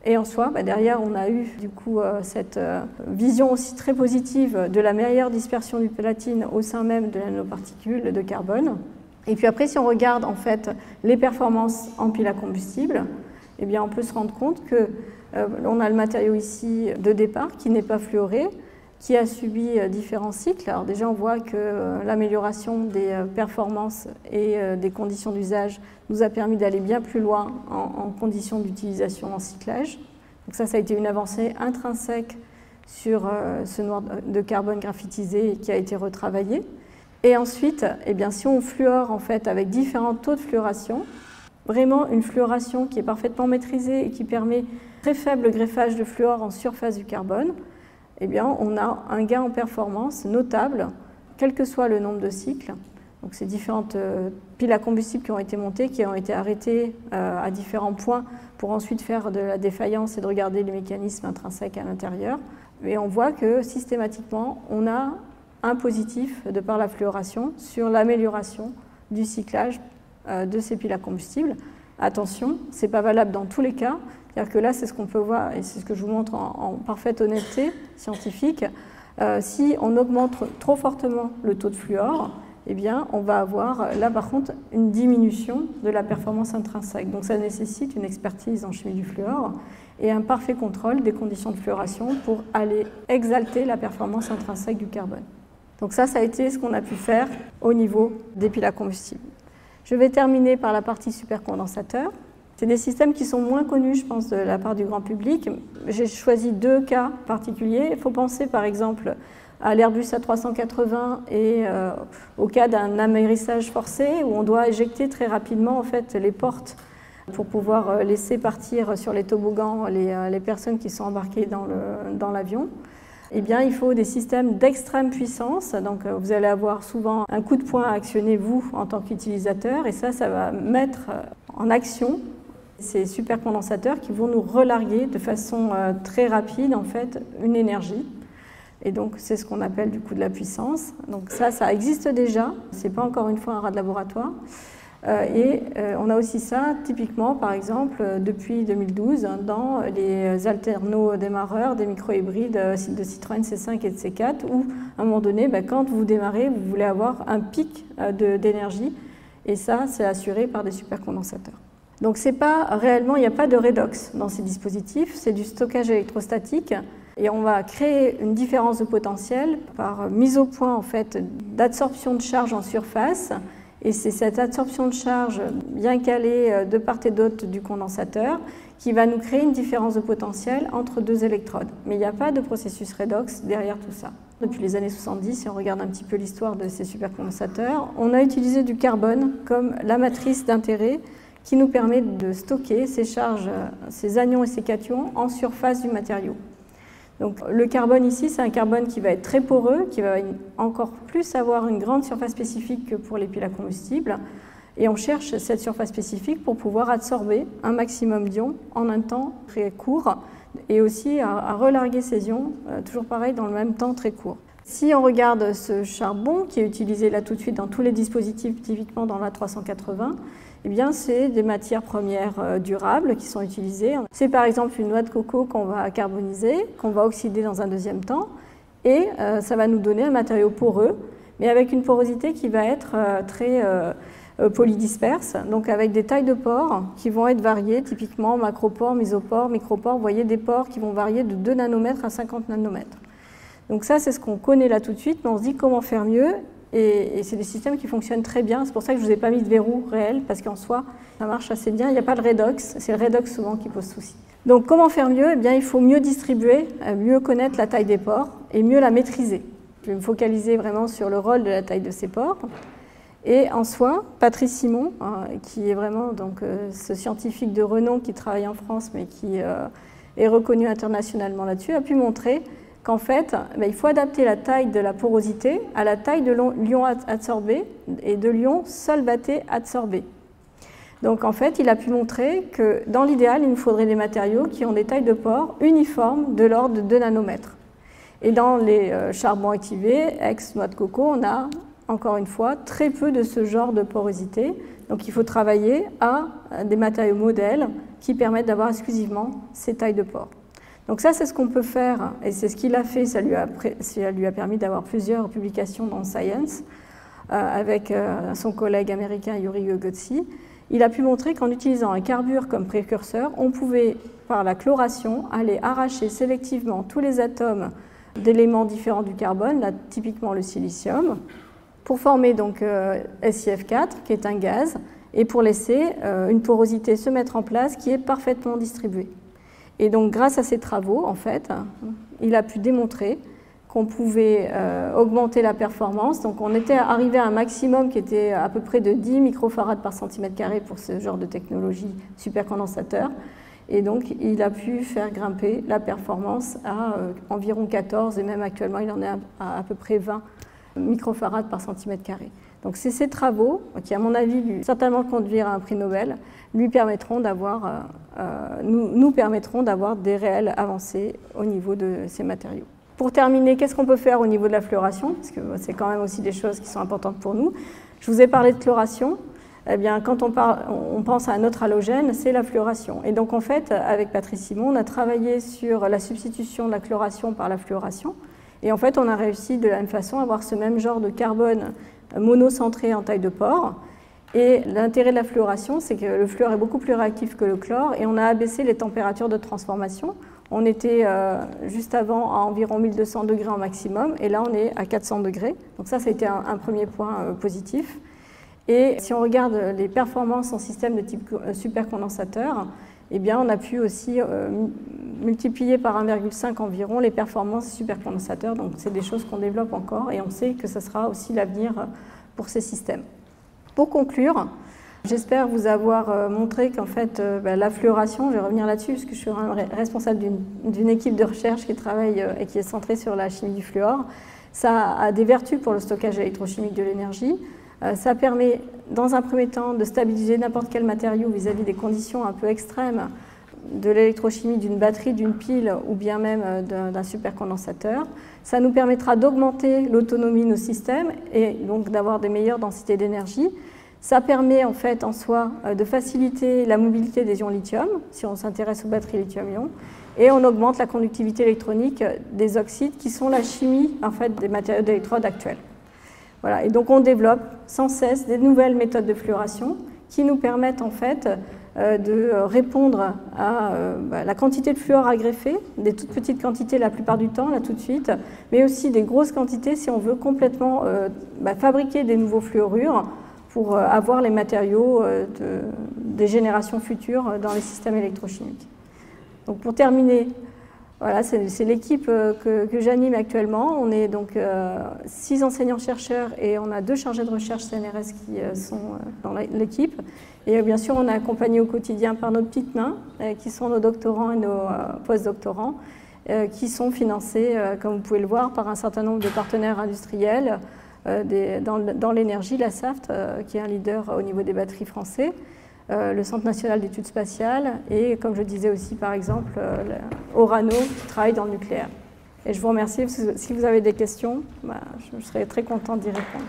Et en soi, derrière, on a eu du coup cette vision aussi très positive de la meilleure dispersion du platine au sein même de la nanoparticule de carbone. Et puis après, si on regarde en fait les performances en pile à combustible, eh bien, on peut se rendre compte que on a le matériau ici de départ qui n'est pas fluoré, qui a subi différents cycles. Alors déjà, on voit que l'amélioration des performances et des conditions d'usage nous a permis d'aller bien plus loin en conditions d'utilisation en cyclage. Donc ça a été une avancée intrinsèque sur ce noir de carbone graphitisé qui a été retravaillé. Et ensuite, eh bien, si on fluore en fait, avec différents taux de fluoration, vraiment une fluoration qui est parfaitement maîtrisée et qui permet très faible greffage de fluor en surface du carbone, eh bien, on a un gain en performance notable, quel que soit le nombre de cycles. Donc, ces différentes piles à combustible qui ont été montées, qui ont été arrêtées à différents points pour ensuite faire de la défaillance et de regarder les mécanismes intrinsèques à l'intérieur. Et on voit que systématiquement, on a un positif de par la fluoration sur l'amélioration du cyclage de ces piles à combustible. Attention, ce n'est pas valable dans tous les cas. C'est-à-dire que là, c'est ce qu'on peut voir, et c'est ce que je vous montre en parfaite honnêteté scientifique. Si on augmente trop fortement le taux de fluor, eh bien, on va avoir là, par contre, une diminution de la performance intrinsèque. Donc, ça nécessite une expertise en chimie du fluor et un parfait contrôle des conditions de fluoration pour aller exalter la performance intrinsèque du carbone. Donc, ça a été ce qu'on a pu faire au niveau des piles à combustible. Je vais terminer par la partie supercondensateur. C'est des systèmes qui sont moins connus, je pense, de la part du grand public. J'ai choisi 2 cas particuliers. Il faut penser, par exemple, à l'Airbus A380 et au cas d'un amérissage forcé où on doit éjecter très rapidement en fait, les portes pour pouvoir laisser partir sur les toboggans les personnes qui sont embarquées dans l'avion. Eh bien, il faut des systèmes d'extrême puissance. Donc, vous allez avoir souvent un coup de poing à actionner, vous, en tant qu'utilisateur, et ça va mettre en action ces supercondensateurs qui vont nous relarguer de façon très rapide, en fait, une énergie. Et donc, c'est ce qu'on appelle du coup de la puissance. Donc ça existe déjà. Ce n'est pas encore une fois un rat de laboratoire. On a aussi ça, typiquement, par exemple, depuis 2012, dans les alternodémarreurs des micro-hybrides de Citroën C5 et de C4, où, à un moment donné, quand vous démarrez, vous voulez avoir un pic d'énergie, et ça, c'est assuré par des supercondensateurs. Donc, c'est pas réellement, il n'y a pas de redox dans ces dispositifs, c'est du stockage électrostatique, et on va créer une différence de potentiel par mise au point, en fait, d'absorption de charge en surface. Et c'est cette absorption de charge bien calée de part et d'autre du condensateur qui va nous créer une différence de potentiel entre deux électrodes. Mais il n'y a pas de processus redox derrière tout ça. Depuis les années 70, si on regarde un petit peu l'histoire de ces supercondensateurs, on a utilisé du carbone comme la matrice d'intérêt qui nous permet de stocker ces charges, ces anions et ces cations en surface du matériau. Donc, le carbone ici, c'est un carbone qui va être très poreux, qui va encore plus avoir une grande surface spécifique que pour les piles à combustible. Et on cherche cette surface spécifique pour pouvoir absorber un maximum d'ions en un temps très court et aussi à relarguer ces ions, toujours pareil, dans le même temps très court. Si on regarde ce charbon qui est utilisé là tout de suite dans tous les dispositifs, typiquement dans l'A380, eh bien, c'est des matières premières durables qui sont utilisées. C'est par exemple une noix de coco qu'on va carboniser, qu'on va oxyder dans un deuxième temps, et ça va nous donner un matériau poreux, mais avec une porosité qui va être très polydisperse, donc avec des tailles de pores qui vont être variées, typiquement macropores, mésopores, micropores. Vous voyez des pores qui vont varier de 2 nanomètres à 50 nanomètres. Donc ça, c'est ce qu'on connaît là tout de suite, mais on se dit comment faire mieux. Et c'est des systèmes qui fonctionnent très bien. C'est pour ça que je ne vous ai pas mis de verrou réel, parce qu'en soi, ça marche assez bien. Il n'y a pas de redox. C'est le redox souvent qui pose souci. Donc, comment faire mieux? Eh bien, il faut mieux distribuer, mieux connaître la taille des pores et mieux la maîtriser. Je vais me focaliser vraiment sur le rôle de la taille de ces pores. Et en soi, Patrice Simon, qui est vraiment donc, ce scientifique de renom qui travaille en France, mais qui est reconnu internationalement là-dessus, a pu montrer qu'en fait, il faut adapter la taille de la porosité à la taille de l'ion adsorbé et de l'ion solvaté adsorbé. Donc en fait, il a pu montrer que dans l'idéal, il nous faudrait des matériaux qui ont des tailles de pores uniformes de l'ordre de 2 nanomètres. Et dans les charbons activés, ex-noix de coco, on a, encore une fois, très peu de ce genre de porosité. Donc il faut travailler à des matériaux modèles qui permettent d'avoir exclusivement ces tailles de pores. Donc ça, c'est ce qu'on peut faire, et c'est ce qu'il a fait, ça lui a permis d'avoir plusieurs publications dans Science, avec son collègue américain Yuri Gogotsi. Il a pu montrer qu'en utilisant un carbure comme précurseur, on pouvait, par la chloration, aller arracher sélectivement tous les atomes d'éléments différents du carbone, là typiquement le silicium, pour former donc SiF4, qui est un gaz, et pour laisser une porosité se mettre en place qui est parfaitement distribuée. Et donc, grâce à ces travaux, en fait, il a pu démontrer qu'on pouvait augmenter la performance. Donc, on était arrivé à un maximum qui était à peu près de 10 microfarads par centimètre carré pour ce genre de technologie supercondensateur. Et donc, il a pu faire grimper la performance à environ 14, et même actuellement, il en est à peu près 20 microfarads par centimètre carré. Donc, c'est ces travaux qui, à mon avis, lui certainement conduire à un prix Nobel, lui permettront d'avoir, nous permettront d'avoir des réelles avancées au niveau de ces matériaux. Pour terminer, qu'est-ce qu'on peut faire au niveau de la fluoration? Parce que c'est quand même aussi des choses qui sont importantes pour nous. Je vous ai parlé de chloration. Eh bien, quand on pense à un autre halogène, c'est la fluoration. Et donc, en fait, avec Patrice Simon, on a travaillé sur la substitution de la chloration par la fluoration. Et en fait, on a réussi de la même façon à avoir ce même genre de carbone monocentré en taille de pore. Et l'intérêt de la fluoration, c'est que le fluor est beaucoup plus réactif que le chlore et on a abaissé les températures de transformation. On était juste avant à environ 1200 degrés en maximum et là on est à 400 degrés. Donc ça a été un premier point positif. Et si on regarde les performances en système de type supercondensateur, eh bien on a pu aussi multiplier par 1,5 environ les performances supercondensateurs. Donc c'est des choses qu'on développe encore et on sait que ce sera aussi l'avenir pour ces systèmes. Pour conclure, j'espère vous avoir montré qu'en fait, la fluoration, je vais revenir là-dessus parce que je suis responsable d'une équipe de recherche qui travaille et qui est centrée sur la chimie du fluor. Ça a des vertus pour le stockage électrochimique de l'énergie. Ça permet, dans un premier temps, de stabiliser n'importe quel matériau vis-à-vis des conditions un peu extrêmes de l'électrochimie d'une batterie, d'une pile ou bien même d'un supercondensateur. Ça nous permettra d'augmenter l'autonomie de nos systèmes et donc d'avoir des meilleures densités d'énergie. Ça permet en fait en soi de faciliter la mobilité des ions lithium, si on s'intéresse aux batteries lithium-ion, et on augmente la conductivité électronique des oxydes qui sont la chimie en fait, des matériaux d'électrode actuels. Voilà. Et donc on développe sans cesse des nouvelles méthodes de fluoration qui nous permettent en fait de répondre à la quantité de fluor à greffer, des toutes petites quantités la plupart du temps, là tout de suite, mais aussi des grosses quantités si on veut complètement fabriquer des nouveaux fluorures pour avoir les matériaux des générations futures dans les systèmes électrochimiques. Donc pour terminer, voilà, c'est l'équipe que j'anime actuellement. On est donc 6 enseignants-chercheurs et on a 2 chargés de recherche CNRS qui sont dans l'équipe. Et bien sûr, on est accompagné au quotidien par nos petites mains, qui sont nos doctorants et nos post-doctorants, qui sont financés, comme vous pouvez le voir, par un certain nombre de partenaires industriels dans l'énergie, la SAFT, qui est un leader au niveau des batteries français, le Centre national d'études spatiales et, comme je disais aussi, par exemple, Orano, qui travaille dans le nucléaire. Et je vous remercie. Si vous avez des questions, je serai très contente d'y répondre.